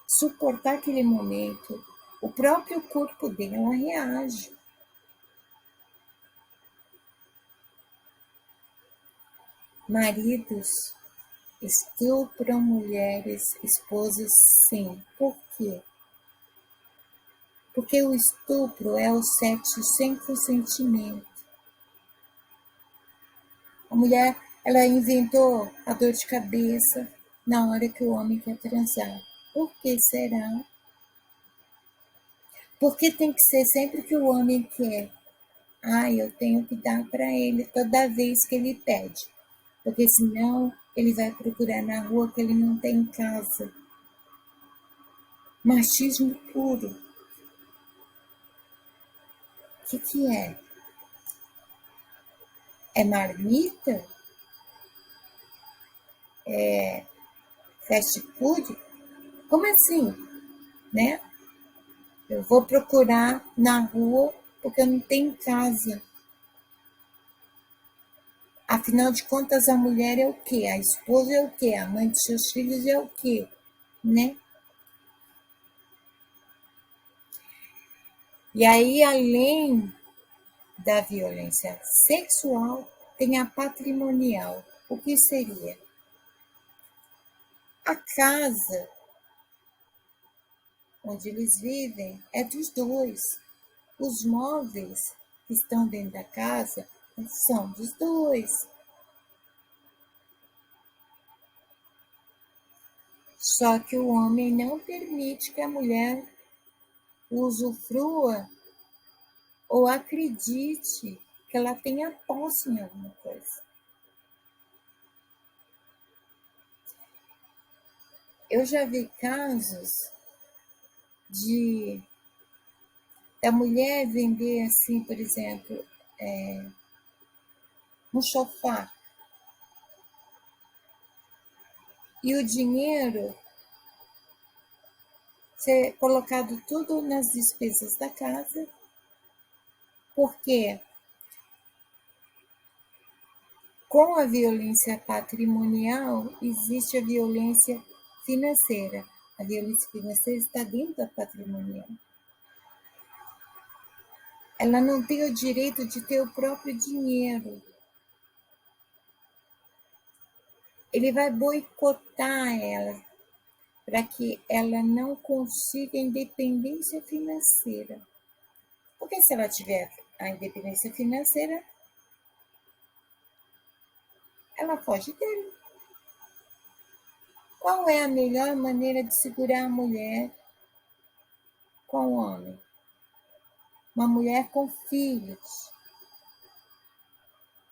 suportar aquele momento. O próprio corpo dela reage. Maridos estupram mulheres, esposas, sim. Por quê? Porque o estupro é o sexo sem consentimento. A mulher, ela inventou a dor de cabeça na hora que o homem quer transar. Por que será? Porque tem que ser sempre que o homem quer. eu tenho que dar para ele toda vez que ele pede, porque senão ele vai procurar na rua que ele não tem em casa. Machismo puro. O que é? É marmita? É fast food? Como assim, né? Eu vou procurar na rua porque eu não tenho casa. Afinal de contas, a mulher é o quê? A esposa é o quê? A mãe de seus filhos é o quê? Né? E aí, além da violência sexual, tem a patrimonial. O que seria? A casa onde eles vivem é dos dois. Os móveis que estão dentro da casa são dos dois. Só que o homem não permite que a mulher usufrua ou acredite que ela tenha posse em alguma coisa. Eu já vi casos da mulher vender assim, por exemplo, um sofá e o dinheiro ser colocado tudo nas despesas da casa, porque com a violência patrimonial existe a violência financeira. A violência financeira está dentro da patrimonial. Ela não tem o direito de ter o próprio dinheiro. Ele vai boicotar ela para que ela não consiga independência financeira. Porque se ela tiver a independência financeira, ela foge dele. Qual é a melhor maneira de segurar a mulher com o homem? Uma mulher com filhos,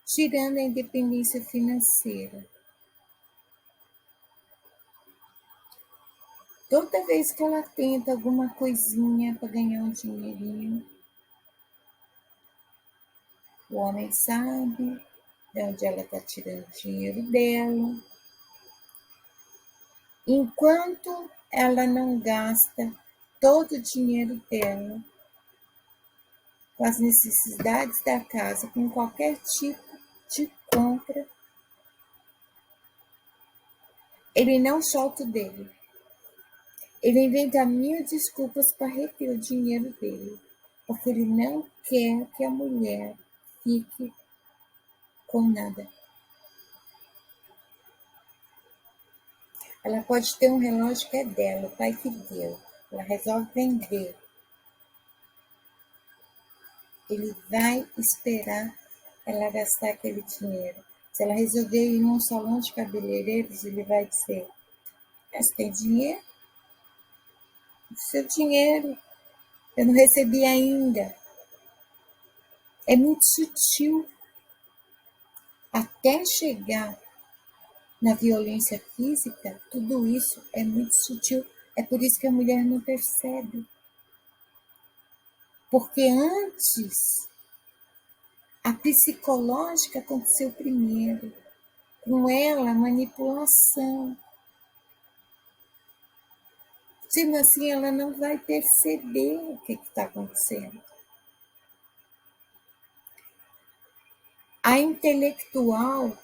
tirando a independência financeira. Toda vez que ela tenta alguma coisinha para ganhar um dinheirinho, o homem sabe de onde ela está tirando o dinheiro dela. Enquanto ela não gasta todo o dinheiro dela com as necessidades da casa, com qualquer tipo de compra, ele não solta o dele. Ele inventa 1000 desculpas para reter o dinheiro dele, porque ele não quer que a mulher fique com nada. Ela pode ter um relógio que é dela, o pai que deu. Ela resolve vender. Ele vai esperar ela gastar aquele dinheiro. Se ela resolver ir num salão de cabeleireiros, ele vai dizer: você tem dinheiro? Seu dinheiro. Eu não recebi ainda. É muito sutil. Até chegar na violência física, tudo isso é muito sutil. É por isso que a mulher não percebe. Porque antes, a psicológica aconteceu primeiro. Com ela, a manipulação. Sendo assim, ela não vai perceber o que está acontecendo. A intelectual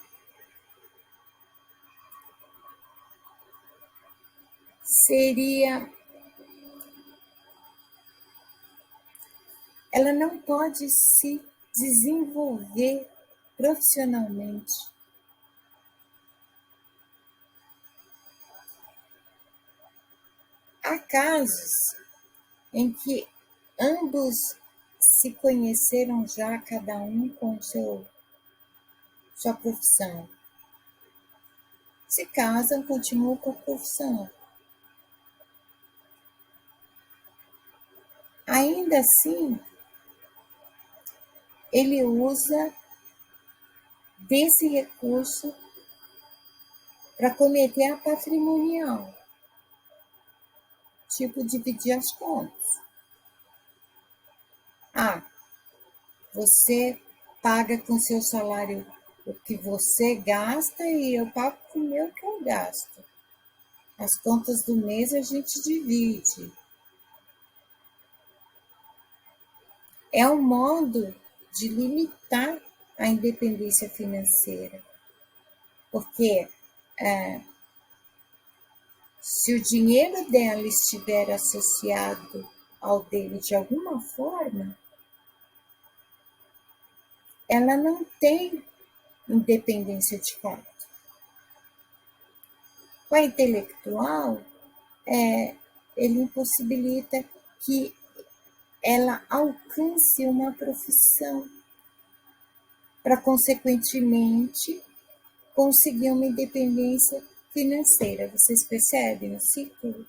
seria. Ela não pode se desenvolver profissionalmente. Há casos em que ambos se conheceram já, cada um com sua profissão. Se casam, continuam com a profissão. Ainda assim, ele usa desse recurso para cometer a patrimonial, tipo dividir as contas. Você paga com seu salário o que você gasta e eu pago com o meu que eu gasto. As contas do mês a gente divide. É um modo de limitar a independência financeira. Porque se o dinheiro dela estiver associado ao dele de alguma forma, ela não tem independência de fato. Com a intelectual, ele impossibilita que ela alcance uma profissão para, consequentemente, conseguir uma independência financeira. Vocês percebem o ciclo?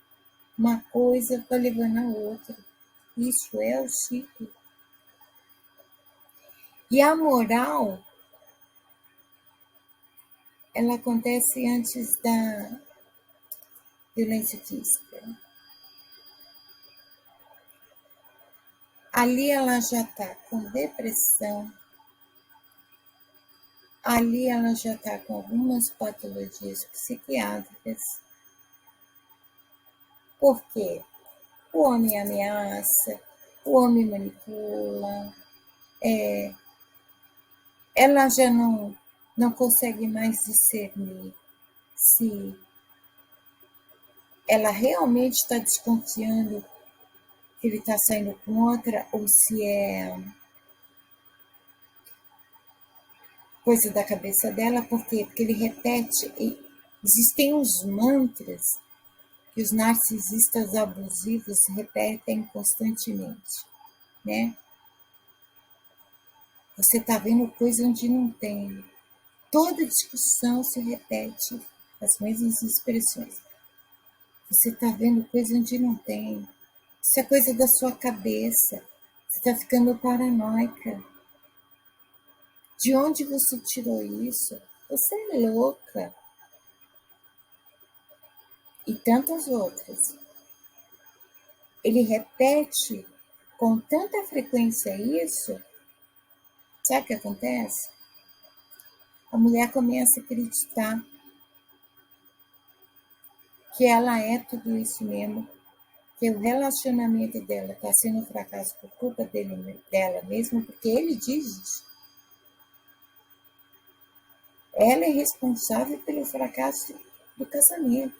Uma coisa vai levando a outra. Isso é o ciclo. E a moral, ela acontece antes da violência física. Ali ela já está com depressão, ali ela já está com algumas patologias psiquiátricas. Por quê? O homem ameaça, o homem manipula, ela já não consegue mais discernir se ela realmente está desconfiando que ele está saindo com outra ou se é coisa da cabeça dela. Por quê? Porque ele repete. Existem os mantras que os narcisistas abusivos repetem constantemente, né? Você está vendo coisa onde não tem. Toda discussão se repete as mesmas expressões. Você está vendo coisa onde não tem. Isso é coisa da sua cabeça. Você está ficando paranoica. De onde você tirou isso? Você é louca. E tantas outras. Ele repete com tanta frequência isso. Sabe o que acontece? A mulher começa a acreditar que ela é tudo isso mesmo, que o relacionamento dela está sendo um fracasso por culpa dela mesma, porque ele diz isso. Ela é responsável pelo fracasso do casamento.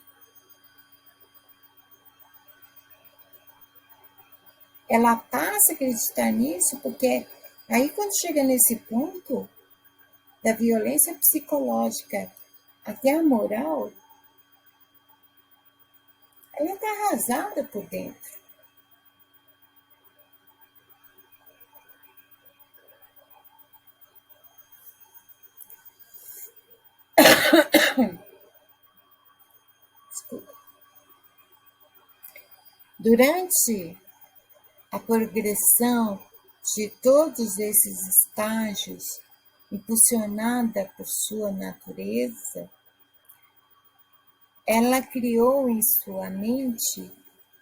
Ela passa a acreditar nisso porque aí quando chega nesse ponto da violência psicológica até a moral, ela está arrasada por dentro. Desculpa. Durante a progressão de todos esses estágios, impulsionada por sua natureza, ela criou em sua mente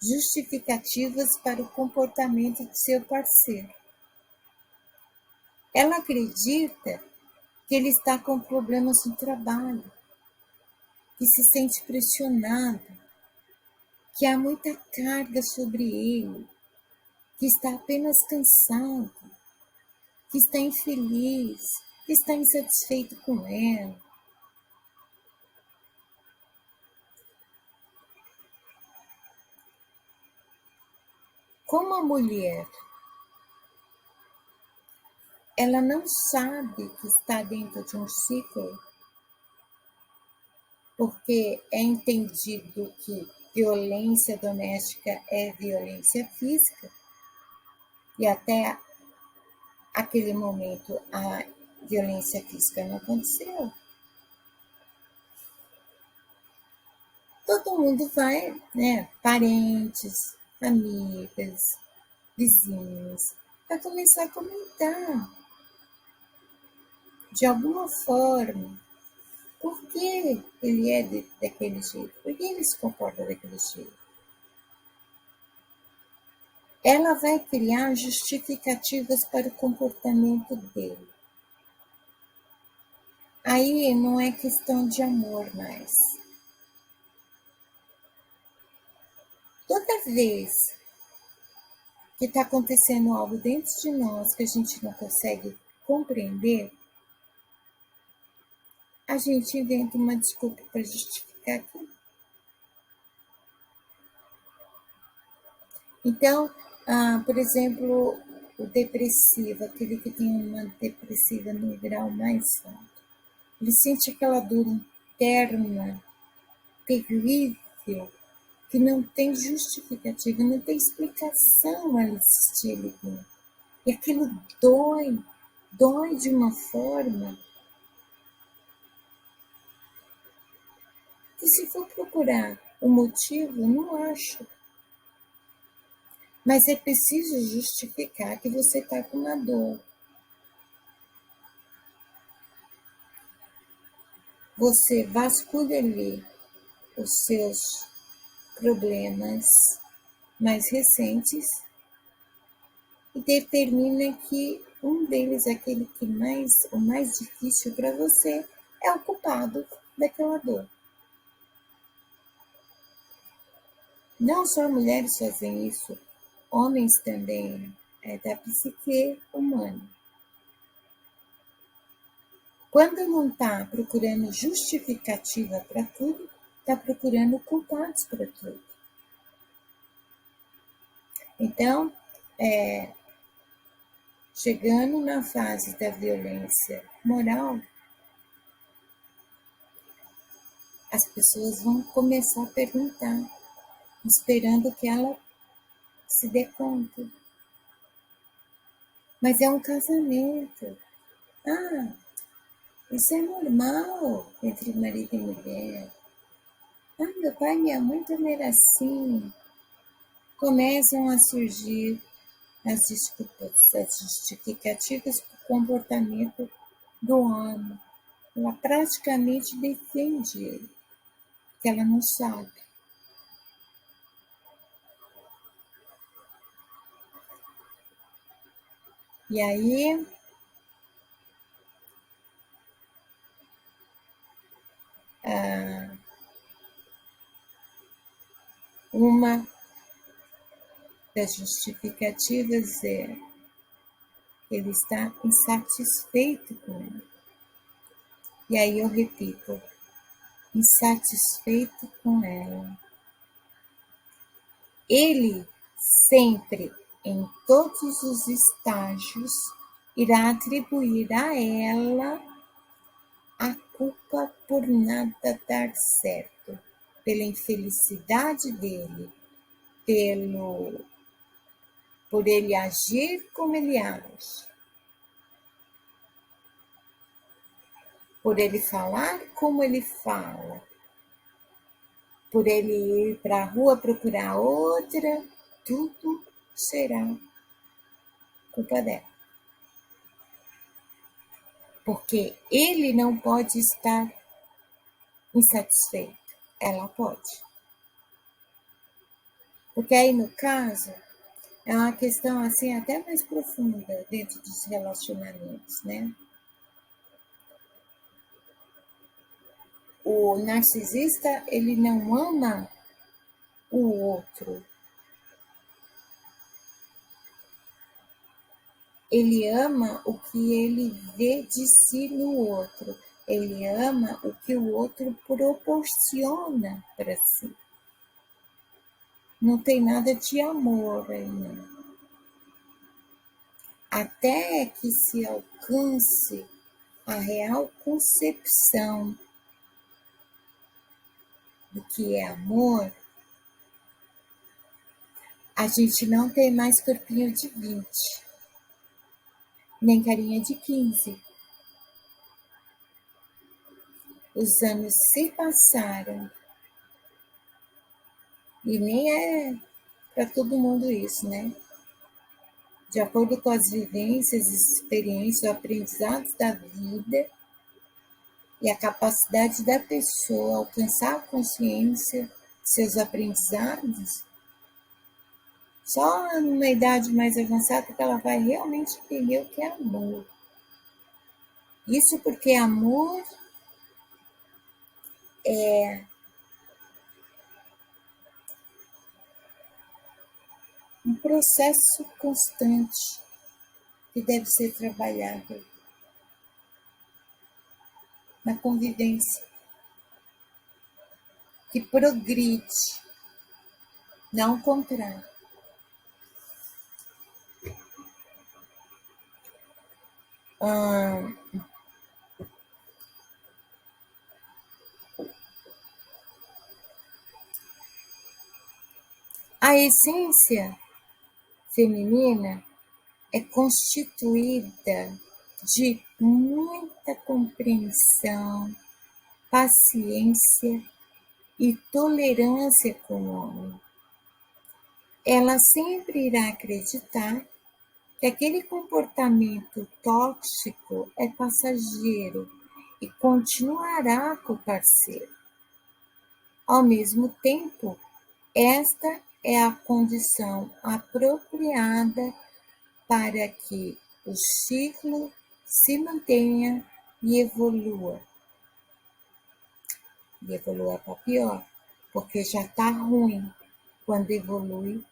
justificativas para o comportamento de seu parceiro. Ela acredita que ele está com problemas no trabalho, que se sente pressionado, que há muita carga sobre ele, que está apenas cansado, que está infeliz, que está insatisfeito com ela. Como a mulher, ela não sabe que está dentro de um ciclo, porque é entendido que violência doméstica é violência física, e até aquele momento a violência física não aconteceu. Todo mundo vai, né? Parentes, amigas, vizinhos, vai começar a comentar. de alguma forma, por que ele é daquele jeito? Por que ele se comporta daquele jeito? Ela vai criar justificativas para o comportamento dele. Aí não é questão de amor mais. Toda vez que está acontecendo algo dentro de nós que a gente não consegue compreender, a gente inventa uma desculpa para justificar aquilo. Então, por exemplo, o depressivo, aquele que tem uma depressiva no grau mais alto, ele sente aquela dor interna terrível que não tem justificativa, não tem explicação ela existir ali dentro. E aquilo dói de uma forma que, se for procurar o motivo, não acho. Mas é preciso justificar que você está com uma dor. Você vasculha ali os seus problemas mais recentes e determina que um deles, aquele que o mais difícil para você, é o culpado daquela dor. Não só mulheres fazem isso, homens também, da psique humana. Quando não está procurando justificativa para tudo, está procurando culpados para tudo. Então, chegando na fase da violência moral, as pessoas vão começar a perguntar, esperando que ela se dê conta. Mas é um casamento. Isso é normal entre marido e mulher. Meu pai e minha mãe também era assim. Começam a surgir as desculpas, as justificativas para o comportamento do homem. Ela praticamente defende ele, que ela não sabe. E aí, uma das justificativas é que ele está insatisfeito com ela. E aí eu repito, insatisfeito com ela. Ele sempre, em todos os estágios, irá atribuir a ela a culpa por nada dar certo, pela infelicidade dele, por ele agir como ele age, por ele falar como ele fala, por ele ir para a rua procurar outra, tudo será culpa dela. Porque ele não pode estar insatisfeito, ela pode. Porque aí, no caso, é uma questão assim até mais profunda dentro dos relacionamentos, né? O narcisista, ele não ama o outro. Ele ama o que ele vê de si no outro. Ele ama o que o outro proporciona para si. Não tem nada de amor aí, não. Até que se alcance a real concepção do que é amor, a gente não tem mais corpinho de 20, nem carinha de 15. Os anos se passaram e nem é para todo mundo isso, né? de acordo com as vivências, experiências, aprendizados da vida e a capacidade da pessoa alcançar a consciência de seus aprendizados, só numa idade mais avançada que ela vai realmente entender o que é amor. Isso porque amor é um processo constante que deve ser trabalhado na convivência, que progride, não o contrário. A essência feminina é constituída de muita compreensão, paciência e tolerância com o homem. Ela sempre irá acreditar que aquele comportamento tóxico é passageiro e continuará com o parceiro. Ao mesmo tempo, esta é a condição apropriada para que o ciclo se mantenha e evolua. E evolua para pior, porque já está ruim. Quando evolui,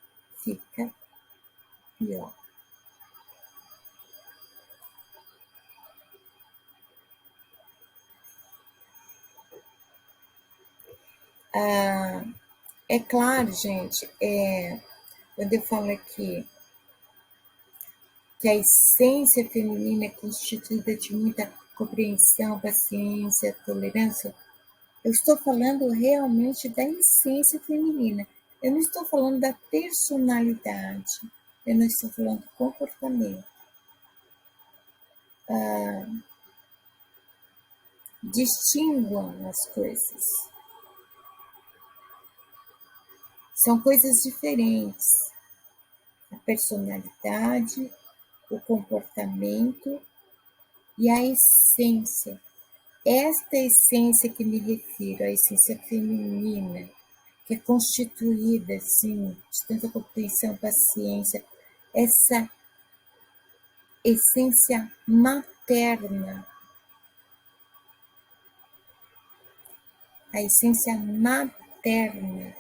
fica pior. É claro, gente, quando eu falo aqui que a essência feminina é constituída de muita compreensão, paciência, tolerância, eu estou falando realmente da essência feminina. Eu não estou falando da personalidade, eu não estou falando do comportamento. Distinguam as coisas. São coisas diferentes. A personalidade, o comportamento e a essência. Esta essência que me refiro, a essência feminina, que é constituída, assim, de tanta compreensão, paciência, essa essência materna. A essência materna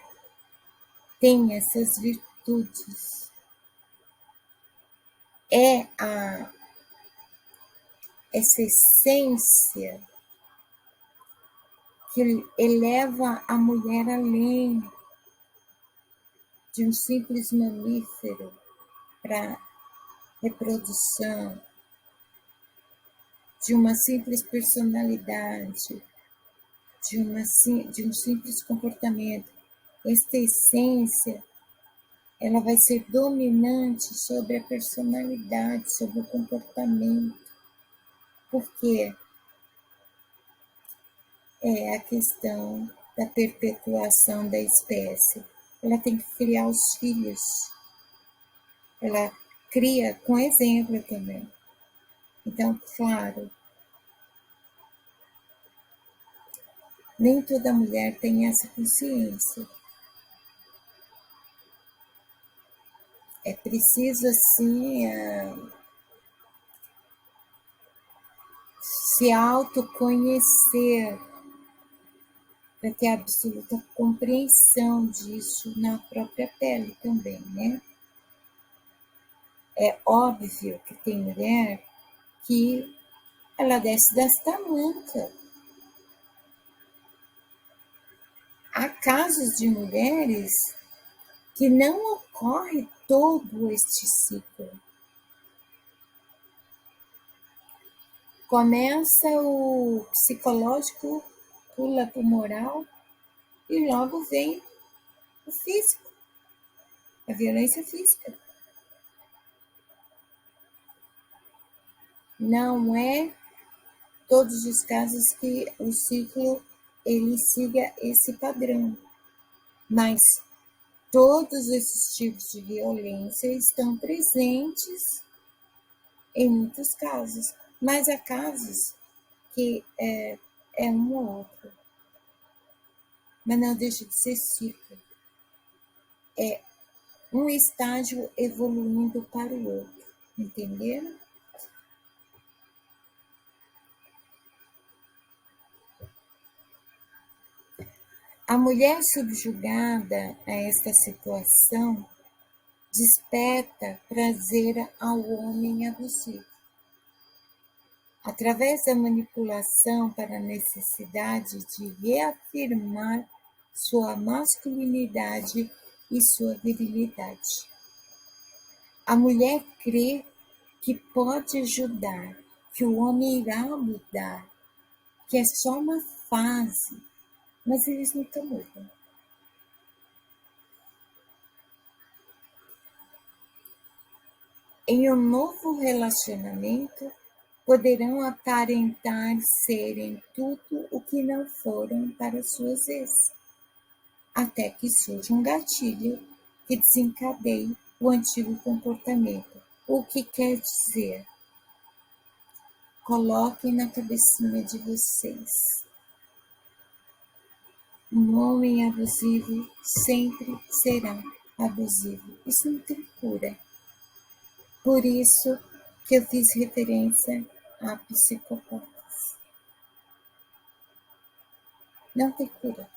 tem essas virtudes. É essa essência que eleva a mulher além de um simples mamífero para reprodução, de uma simples personalidade, de um simples comportamento. Esta essência, ela vai ser dominante sobre a personalidade, sobre o comportamento. Por quê? É a questão da perpetuação da espécie. Ela tem que criar os filhos. Ela cria com exemplo também. Então, claro, nem toda mulher tem essa consciência. É preciso, assim, se autoconhecer para ter absoluta compreensão disso na própria pele também, né? É óbvio que tem mulher que ela desce das tamancas. Há casos de mulheres que não ocorre todo este ciclo. Começa o psicológico, pula para o moral e logo vem o físico, a violência física. Não é todos os casos que o ciclo ele siga esse padrão, mas todos esses tipos de violência estão presentes em muitos casos, mas há casos que é um ou outro, mas não deixa de ser ciclo. É um estágio evoluindo para o outro, entenderam? A mulher subjugada a esta situação desperta prazer ao homem abusivo. Através da manipulação para a necessidade de reafirmar sua masculinidade e sua virilidade. A mulher crê que pode ajudar, que o homem irá mudar, que é só uma fase, mas eles nunca mudam. Em um novo relacionamento, poderão aparentar serem tudo o que não foram para suas ex, até que surja um gatilho que desencadeie o antigo comportamento. O que quer dizer? Coloquem na cabecinha de vocês. Um homem abusivo sempre será abusivo. Isso não tem cura. Por isso que eu fiz referência a psicopatas. Não tem cura.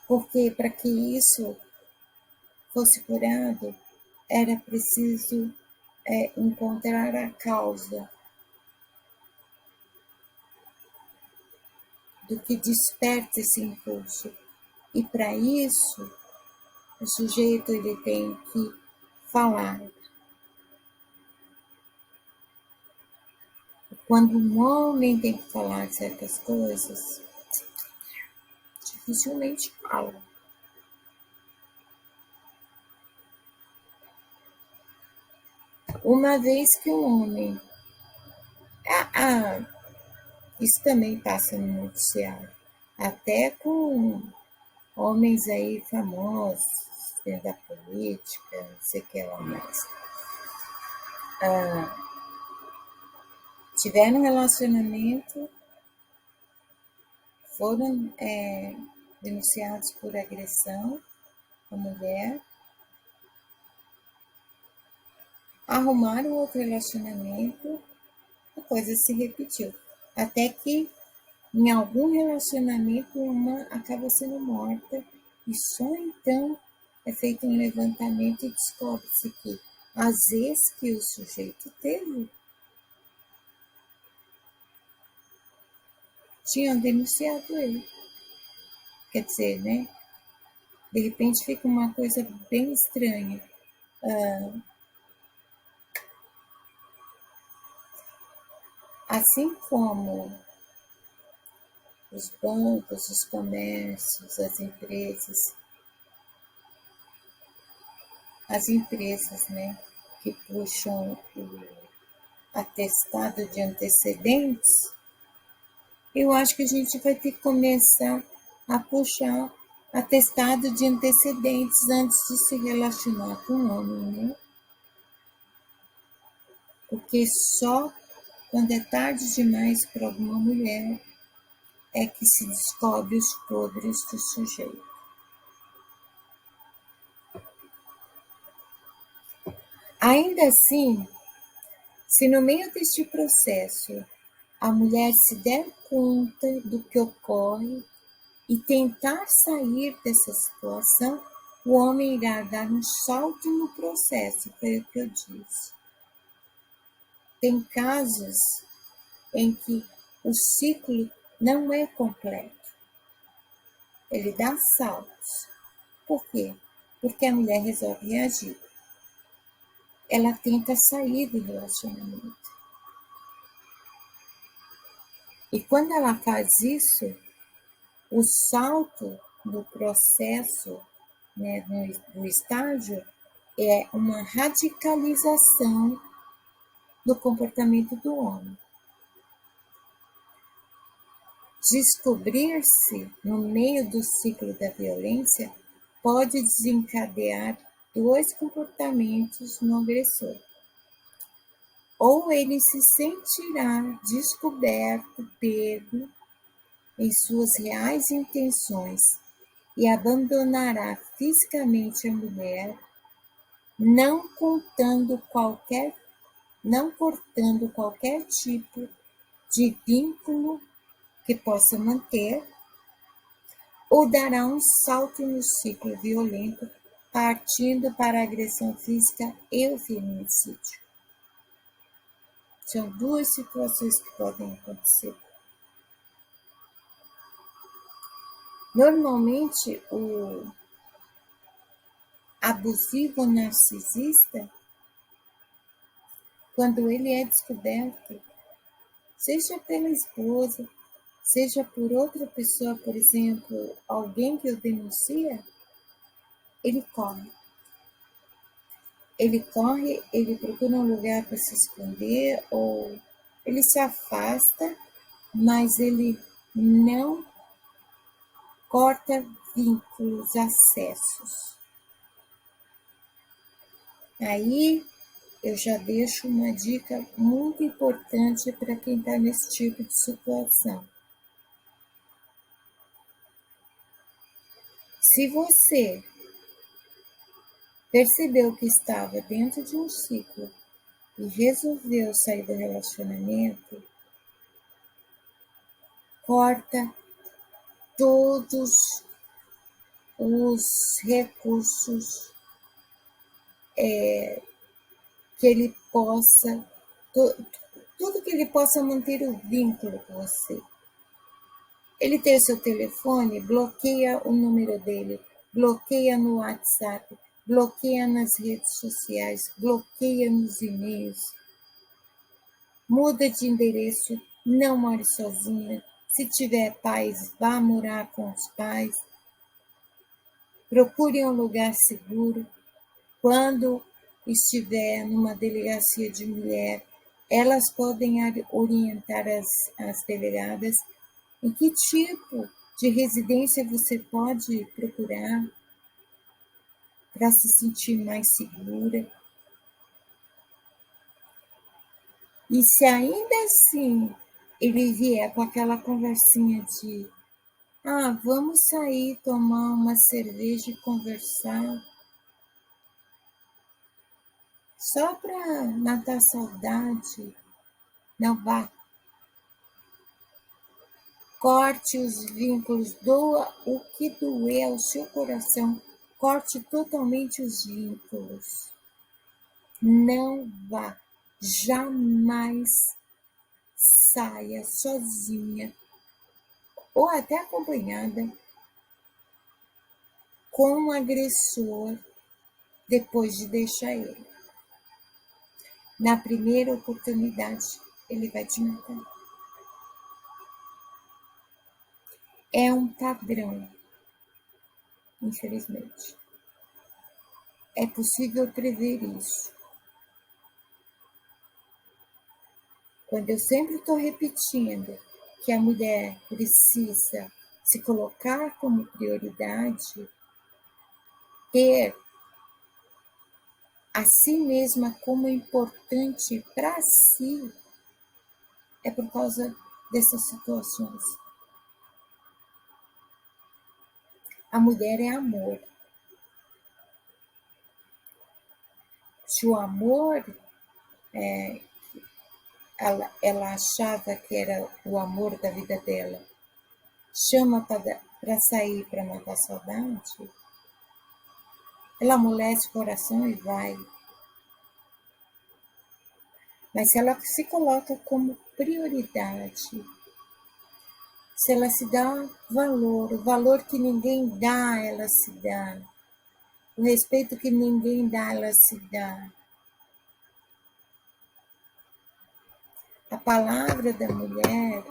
Porque para que isso fosse curado, era preciso encontrar a causa do que desperta esse impulso. E para isso, o sujeito ele tem que falar. Quando um homem tem que falar certas coisas, dificilmente fala. Uma vez que o homem... isso também passa no noticiário. Até com homens aí famosos, dentro da política, não sei o que lá mais. Tiveram um relacionamento, foram denunciados por agressão à mulher, arrumaram outro relacionamento, a coisa se repetiu. Até que em algum relacionamento uma acaba sendo morta e só então é feito um levantamento e descobre-se que as vezes que o sujeito teve tinham denunciado ele. Quer dizer, né? De repente fica uma coisa bem estranha. Assim como os bancos, os comércios, as empresas, né, que puxam o atestado de antecedentes, eu acho que a gente vai ter que começar a puxar atestado de antecedentes antes de se relacionar com um homem, né? Porque só quando é tarde demais para alguma mulher é que se descobre os podres do sujeito. Ainda assim, se no meio deste processo a mulher se der conta do que ocorre e tentar sair dessa situação, o homem irá dar um salto no processo, foi o que eu disse. Tem casos em que o ciclo não é completo. Ele dá saltos. Por quê? Porque a mulher resolve reagir. Ela tenta sair do relacionamento. E quando ela faz isso, o salto do processo, né, do estágio, é uma radicalização do comportamento do homem. Descobrir-se no meio do ciclo da violência pode desencadear dois comportamentos no agressor. Ou ele se sentirá descoberto, pego em suas reais intenções e abandonará fisicamente a mulher, não cortando qualquer tipo de vínculo que possa manter, ou dará um salto no ciclo violento, partindo para a agressão física e o feminicídio. São duas situações que podem acontecer. Normalmente, o abusivo narcisista, quando ele é descoberto, seja pela esposa, seja por outra pessoa, por exemplo, alguém que o denuncia, ele corre. Ele procura um lugar para se esconder, ou ele se afasta, mas ele não corta vínculos, acessos. Aí eu já deixo uma dica muito importante para quem está nesse tipo de situação. Se você percebeu que estava dentro de um ciclo e resolveu sair do relacionamento, corta todos os recursos que ele possa, tudo que ele possa manter o vínculo com você. Ele tem o seu telefone, bloqueia o número dele, bloqueia no WhatsApp, bloqueia nas redes sociais, bloqueia nos e-mails. Muda de endereço, não more sozinha. Se tiver pais, vá morar com os pais. Procure um lugar seguro. Quando estiver numa delegacia de mulher, elas podem orientar as delegadas em que tipo de residência você pode procurar para se sentir mais segura. E se ainda assim ele vier com aquela conversinha de vamos sair, tomar uma cerveja e conversar, só para matar a saudade, não vá. Corte os vínculos, doa o que doer ao seu coração, corte totalmente os vínculos. Não vá, jamais saia sozinha ou até acompanhada com um agressor depois de deixar ele. Na primeira oportunidade, ele vai te matar. É um padrão, infelizmente. É possível prever isso. Quando eu sempre estou repetindo que a mulher precisa se colocar como prioridade, ter a si mesma como importante para si, é por causa dessas situações. A mulher é amor. Se o amor, ela achava que era o amor da vida dela, chama para sair para matar a saudade, ela amolece o coração e vai. Mas se ela se coloca como prioridade, se ela se dá valor, o valor que ninguém dá, ela se dá. O respeito que ninguém dá, ela se dá. A palavra da mulher,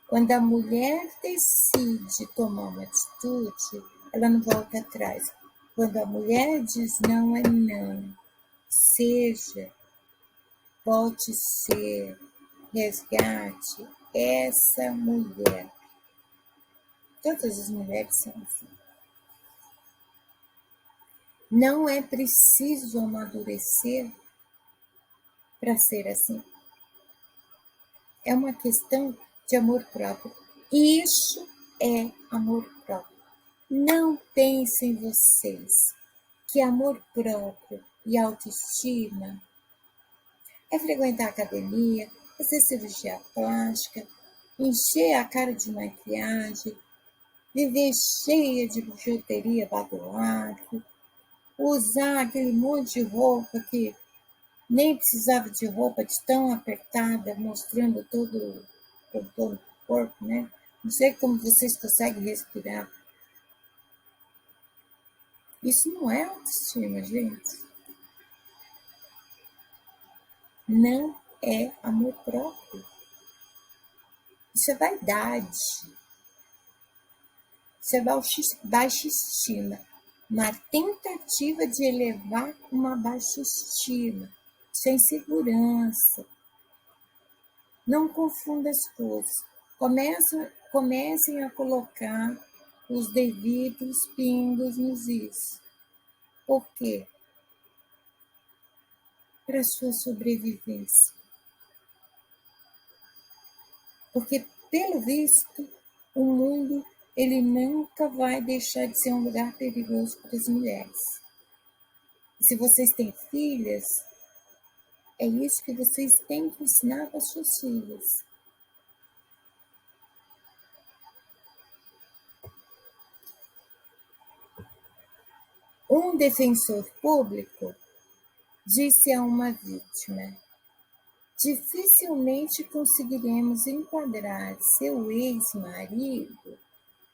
quando a mulher decide tomar uma atitude, ela não volta atrás. Quando a mulher diz não, é não. Seja, volte ser, resgate, essa mulher. Todas as mulheres são assim. Não é preciso amadurecer para ser assim. É uma questão de amor próprio. Isso é amor próprio. Não pensem vocês que amor próprio e autoestima é frequentar a academia, fazer cirurgia plástica, encher a cara de maquiagem, viver cheia de bijuteria badulaque, usar aquele monte de roupa que nem precisava de roupa de tão apertada, mostrando todo o corpo, né? Não sei como vocês conseguem respirar. Isso não é autoestima, gente. Não é amor próprio. Isso é vaidade. Isso é baixa estima. Uma tentativa de elevar uma baixa estima. Isso é insegurança. Não confunda as coisas. Comecem a colocar os devidos pingos nos is. Por quê? Para a sua sobrevivência. Porque, pelo visto, o mundo ele nunca vai deixar de ser um lugar perigoso para as mulheres. E se vocês têm filhas, é isso que vocês têm que ensinar para as suas filhas. Um defensor público disse a uma vítima: dificilmente conseguiremos enquadrar seu ex-marido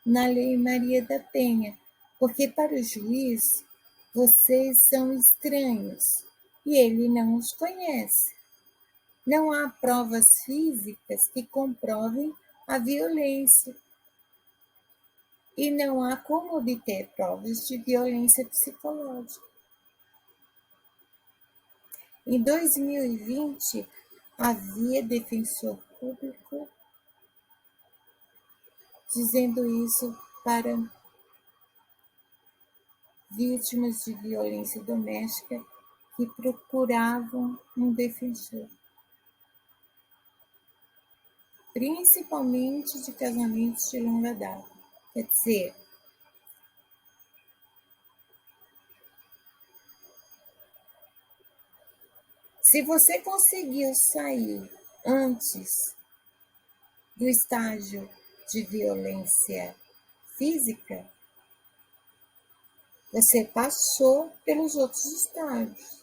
na Lei Maria da Penha, porque para o juiz vocês são estranhos e ele não os conhece. Não há provas físicas que comprovem a violência. E não há como obter provas de violência psicológica. Em 2020, havia defensor público dizendo isso para vítimas de violência doméstica que procuravam um defensor, principalmente de casamentos de longa data. Quer dizer, se você conseguiu sair antes do estágio de violência física, você passou pelos outros estágios.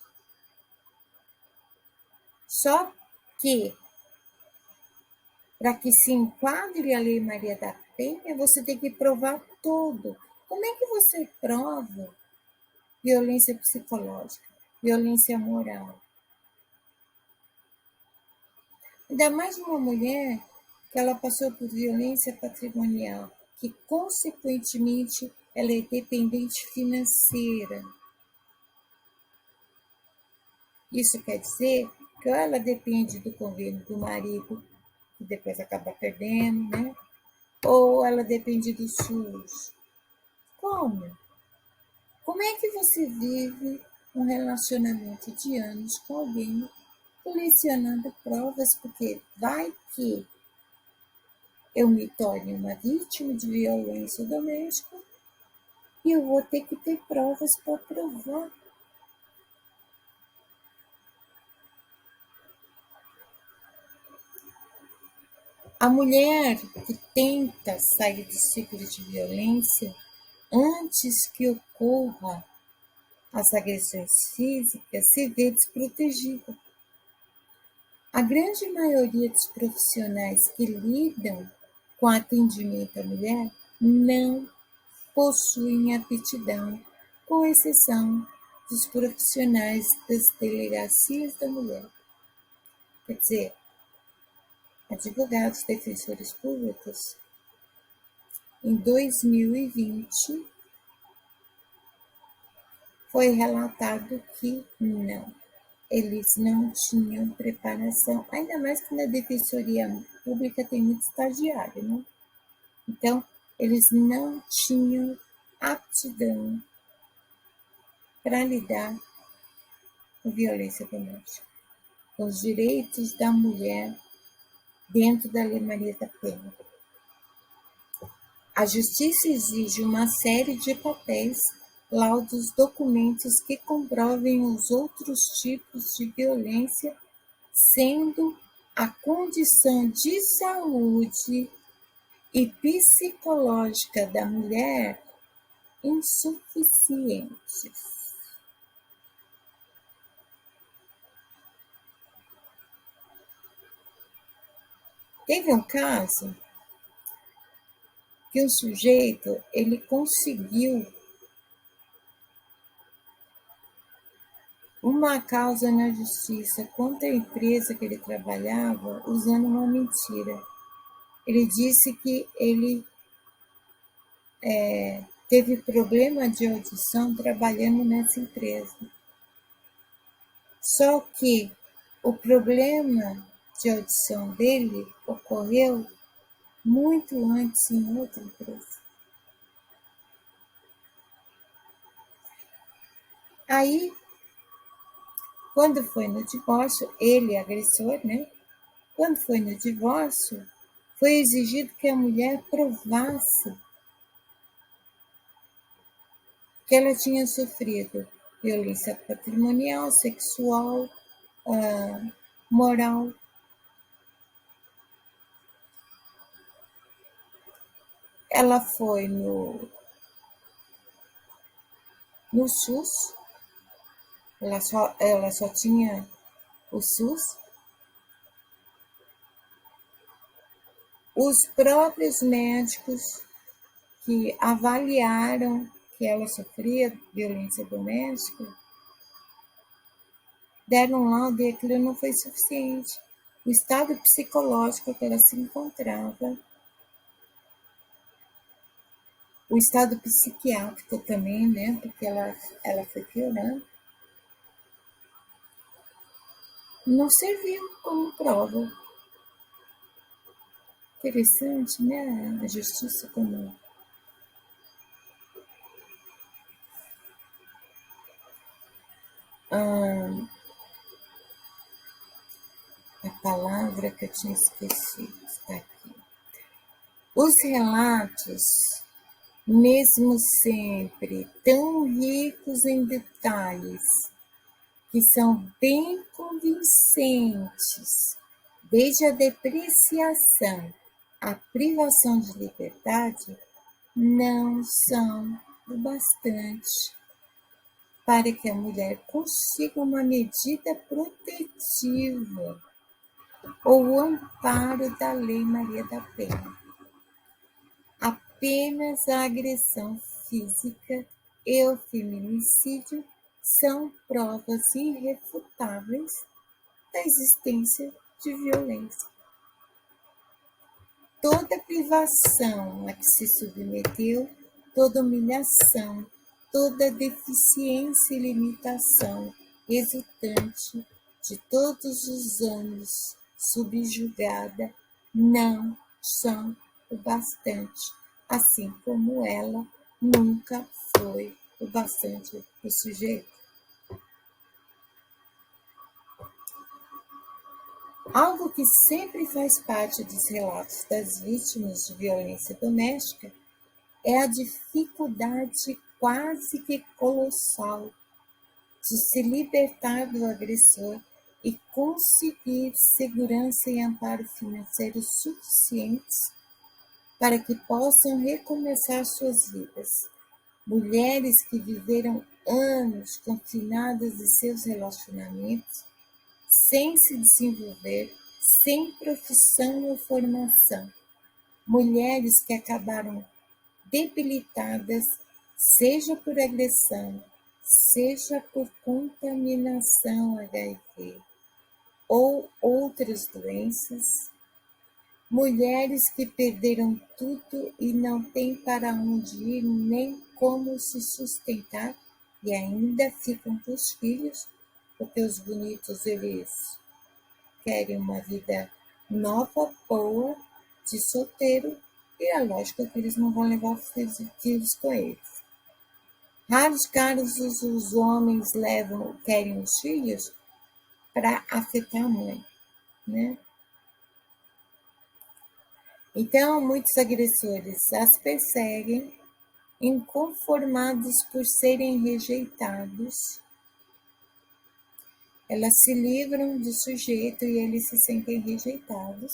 Só que, para que se enquadre a Lei Maria da Penha, você tem que provar tudo. Como é que você prova violência psicológica, violência moral? Ainda mais uma mulher que ela passou por violência patrimonial, que consequentemente ela é dependente financeira. Isso quer dizer que ou ela depende do convênio do marido, que depois acaba perdendo, né? Ou ela depende do SUS. Como? Como é que você vive um relacionamento de anos com alguém colecionando provas? Porque vai que eu me torne uma vítima de violência doméstica e eu vou ter que ter provas para provar. A mulher que tenta sair do ciclo de violência antes que ocorra as agressões físicas se vê desprotegida. A grande maioria dos profissionais que lidam com atendimento à mulher não possuem aptidão, com exceção dos profissionais das delegacias da mulher. Quer dizer, advogados, defensores públicos. Em 2020, foi relatado que não, eles não tinham preparação, ainda mais que na defensoria pública tem muito estagiário, né? Então, eles não tinham aptidão para lidar com violência doméstica, com os direitos da mulher dentro da Lei Maria da Penha. A Justiça exige uma série de papéis, laudos, documentos que comprovem os outros tipos de violência, sendo a condição de saúde e psicológica da mulher insuficientes. Teve um caso que o sujeito ele conseguiu uma causa na justiça contra a empresa que ele trabalhava usando uma mentira. Ele disse que ele teve problema de audição trabalhando nessa empresa. Só que o problema de audição dele ocorreu muito antes em outra empresa. Aí, quando foi no divórcio, ele, agressor, né? Quando foi no divórcio, foi exigido que a mulher provasse que ela tinha sofrido violência patrimonial, sexual, moral. Ela foi no SUS, ela só tinha o SUS. Os próprios médicos que avaliaram que ela sofria violência doméstica deram um laudo e aquilo não foi suficiente. O estado psicológico que ela se encontrava, o estado psiquiátrico também, né? Porque ela foi piorando, não serviu como prova. Interessante, né? A justiça comum. A palavra que eu tinha esquecido está aqui. Os relatos, mesmo sempre tão ricos em detalhes, que são bem convincentes, desde a depreciação à privação de liberdade, não são o bastante para que a mulher consiga uma medida protetiva ou o amparo da Lei Maria da Penha. Apenas a agressão física e o feminicídio são provas irrefutáveis da existência de violência. Toda privação a que se submeteu, toda humilhação, toda deficiência e limitação resultante de todos os anos subjugada não são o bastante, assim como ela nunca foi o bastante para o sujeito. Algo que sempre faz parte dos relatos das vítimas de violência doméstica é a dificuldade quase que colossal de se libertar do agressor e conseguir segurança e amparo financeiro suficientes para que possam recomeçar suas vidas. Mulheres que viveram anos confinadas em seus relacionamentos, sem se desenvolver, sem profissão ou formação. Mulheres que acabaram debilitadas, seja por agressão, seja por contaminação HIV ou outras doenças. Mulheres que perderam tudo e não têm para onde ir nem como se sustentar e ainda ficam com os filhos, porque os bonitos eles querem uma vida nova boa de solteiro, e é lógico que eles não vão levar os filhos com eles. Raros casos os homens querem os filhos para afetar a mãe, né? Então, muitos agressores as perseguem, inconformados por serem rejeitados. Elas se livram do sujeito e eles se sentem rejeitados,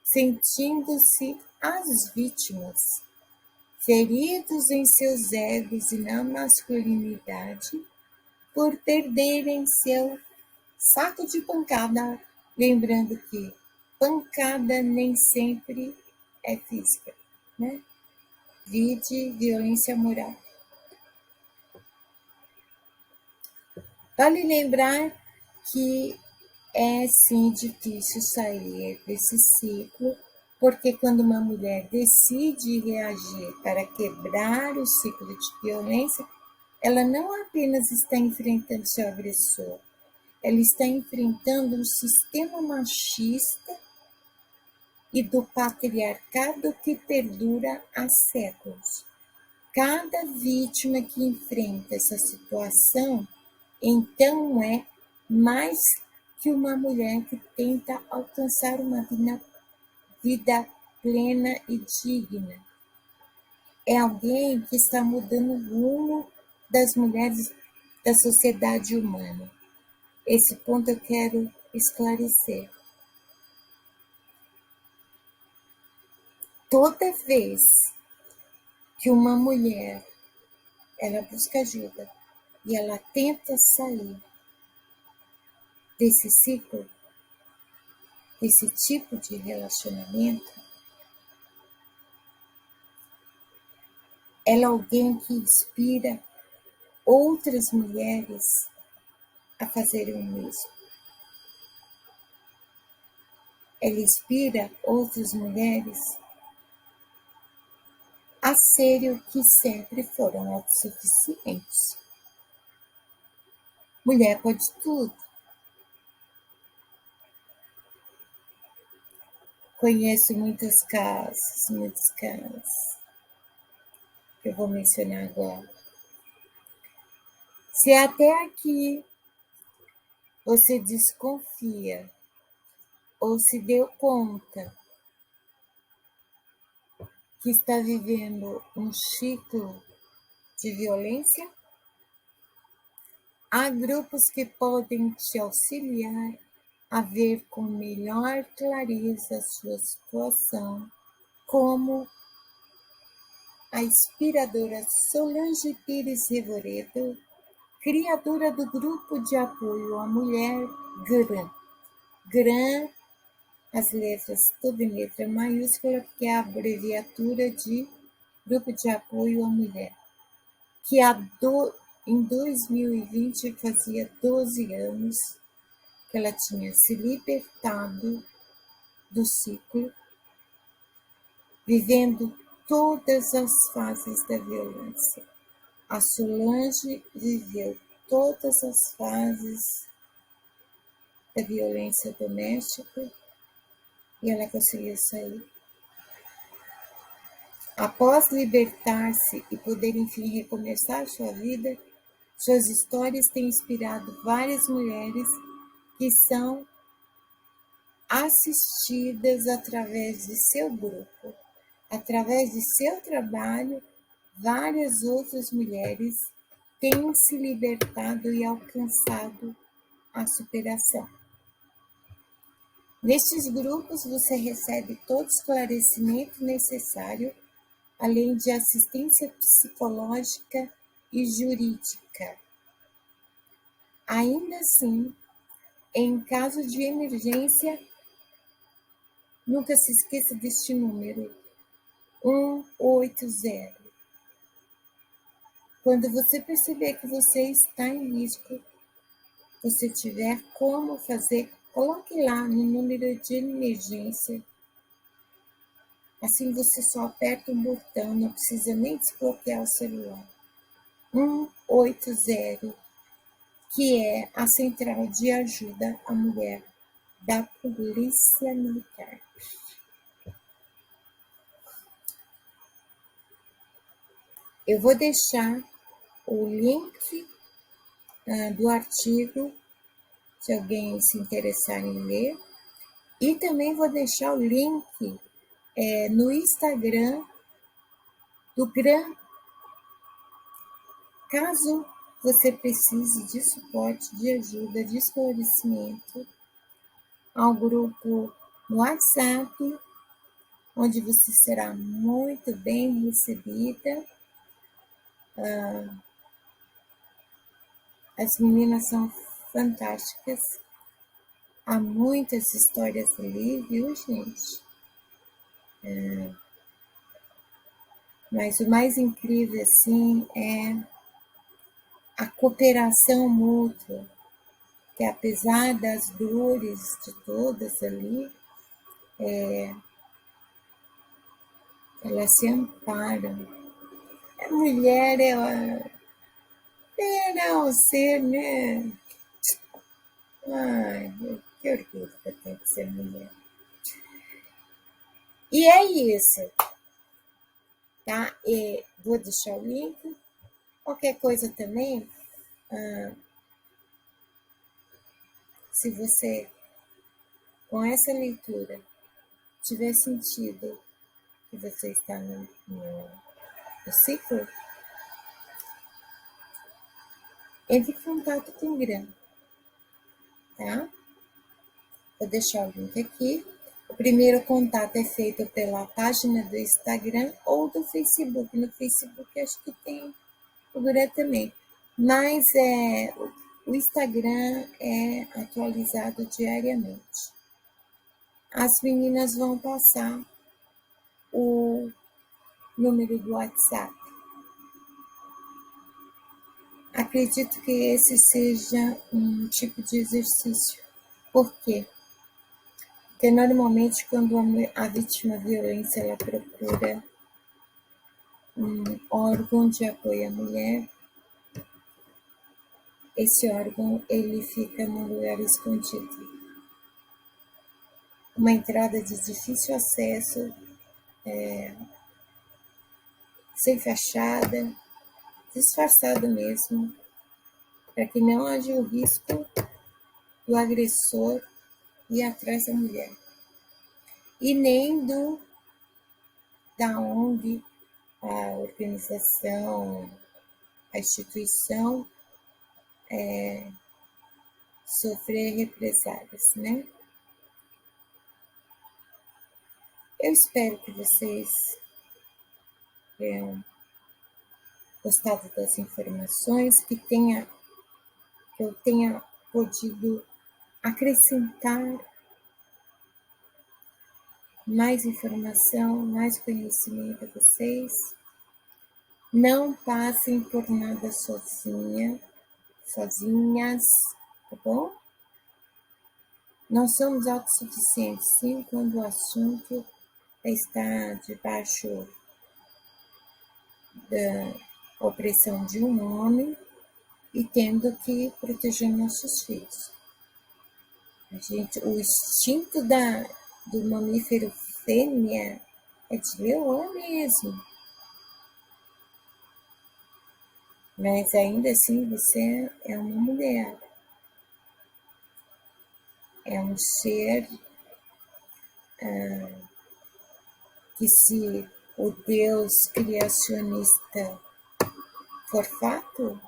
sentindo-se as vítimas, feridos em seus egos e na masculinidade, por perderem seu saco de pancada, lembrando que pancada nem sempre é física, né? Vide violência moral. Vale lembrar que é sim difícil sair desse ciclo, porque quando uma mulher decide reagir para quebrar o ciclo de violência, ela não apenas está enfrentando seu agressor, ela está enfrentando um sistema machista e do patriarcado que perdura há séculos. Cada vítima que enfrenta essa situação, então, é mais que uma mulher que tenta alcançar uma vida plena e digna. É alguém que está mudando o rumo das mulheres da sociedade humana. Esse ponto eu quero esclarecer. Toda vez que uma mulher ela busca ajuda e ela tenta sair desse ciclo, desse tipo de relacionamento, ela é alguém que inspira outras mulheres a fazerem o mesmo. Ela inspira outras mulheres a serem o que sempre foram autossuficientes. Mulher pode tudo. Conheço muitos casos, que eu vou mencionar agora. Se até aqui você desconfia ou se deu conta que está vivendo um ciclo de violência, há grupos que podem te auxiliar a ver com melhor clareza a sua situação, como a inspiradora Solange Pires Revoredo, criadora do grupo de apoio à mulher GRAM. GRAM, as letras, tudo em letra maiúscula, que é a abreviatura de Grupo de Apoio à Mulher, que em 2020 fazia 12 anos que ela tinha se libertado do ciclo, vivendo todas as fases da violência. A Solange viveu todas as fases da violência doméstica e ela conseguiu sair. Após libertar-se e poder, enfim, recomeçar sua vida, suas histórias têm inspirado várias mulheres que são assistidas através de seu grupo. Através de seu trabalho, várias outras mulheres têm se libertado e alcançado a superação. Nestes grupos, você recebe todo o esclarecimento necessário, além de assistência psicológica e jurídica. Ainda assim, em caso de emergência, nunca se esqueça deste número, 180. Quando você perceber que você está em risco, você tiver como fazer, coloque lá no número de emergência. Assim você só aperta um botão, não precisa nem desbloquear o celular. 180, que é a central de ajuda à mulher da Polícia Militar. Eu vou deixar o link do artigo, se alguém se interessar em ler, e também vou deixar o link no Instagram do GRAM, caso você precise de suporte, de ajuda, de esclarecimento, ao grupo no WhatsApp, onde você será muito bem recebida. As meninas são fantásticas. Há muitas histórias ali, viu, gente? Mas o mais incrível, assim, é a cooperação mútua, que apesar das dores de todas ali, elas se amparam. A mulher é um ser, né? Ai, que orgulho que eu tenho de ser mulher. E é isso, tá? Vou deixar o link. Qualquer coisa também, se você, com essa leitura, tiver sentido que você está no ciclo, entre em contato com o GRAM, tá? Vou deixar o link aqui. O primeiro contato é feito pela página do Instagram ou do Facebook. No Facebook acho que tem o GRAM também. Mas o Instagram é atualizado diariamente. As meninas vão passar o número do WhatsApp. Acredito que esse seja um tipo de exercício. Por quê? Porque normalmente quando a vítima de violência ela procura um órgão de apoio à mulher, esse órgão ele fica num lugar escondido. Uma entrada de difícil acesso, sem fachada, disfarçado mesmo, para que não haja o risco do agressor ir atrás da mulher. E nem da ONG, a organização, a instituição sofrer represálias, né? Eu espero que vocês tenham gostado das informações, que eu tenha podido acrescentar mais informação, mais conhecimento a vocês. Não passem por nada sozinhas, tá bom? Não somos autossuficientes, sim, quando o assunto está debaixo da opressão de um homem e tendo que proteger nossos filhos. O instinto do mamífero fêmea é de leão mesmo. Mas ainda assim você é uma mulher. É um ser que, se o Deus criacionista for fato,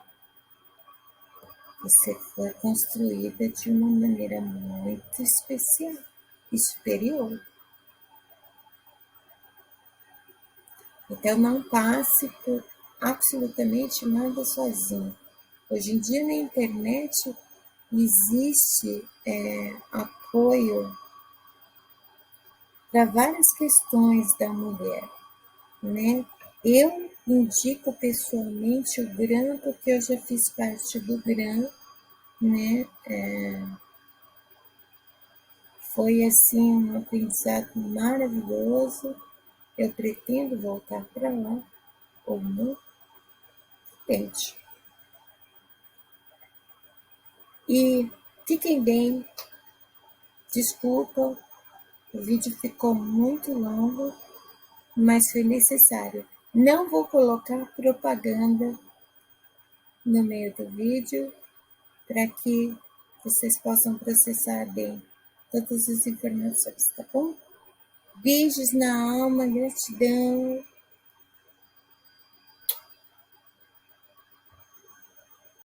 você foi construída de uma maneira muito especial e superior. Então não passe por absolutamente nada sozinho. Hoje em dia na internet existe apoio para várias questões da mulher, né? Eu indico pessoalmente o GRAM porque eu já fiz parte do GRAM, né? Foi assim um aprendizado maravilhoso. Eu pretendo voltar para lá ou não, depende. E fiquem bem, Desculpa, o vídeo ficou muito longo, mas foi necessário. Não vou colocar propaganda no meio do vídeo para que vocês possam processar bem todas as informações, tá bom? Beijos na alma, gratidão.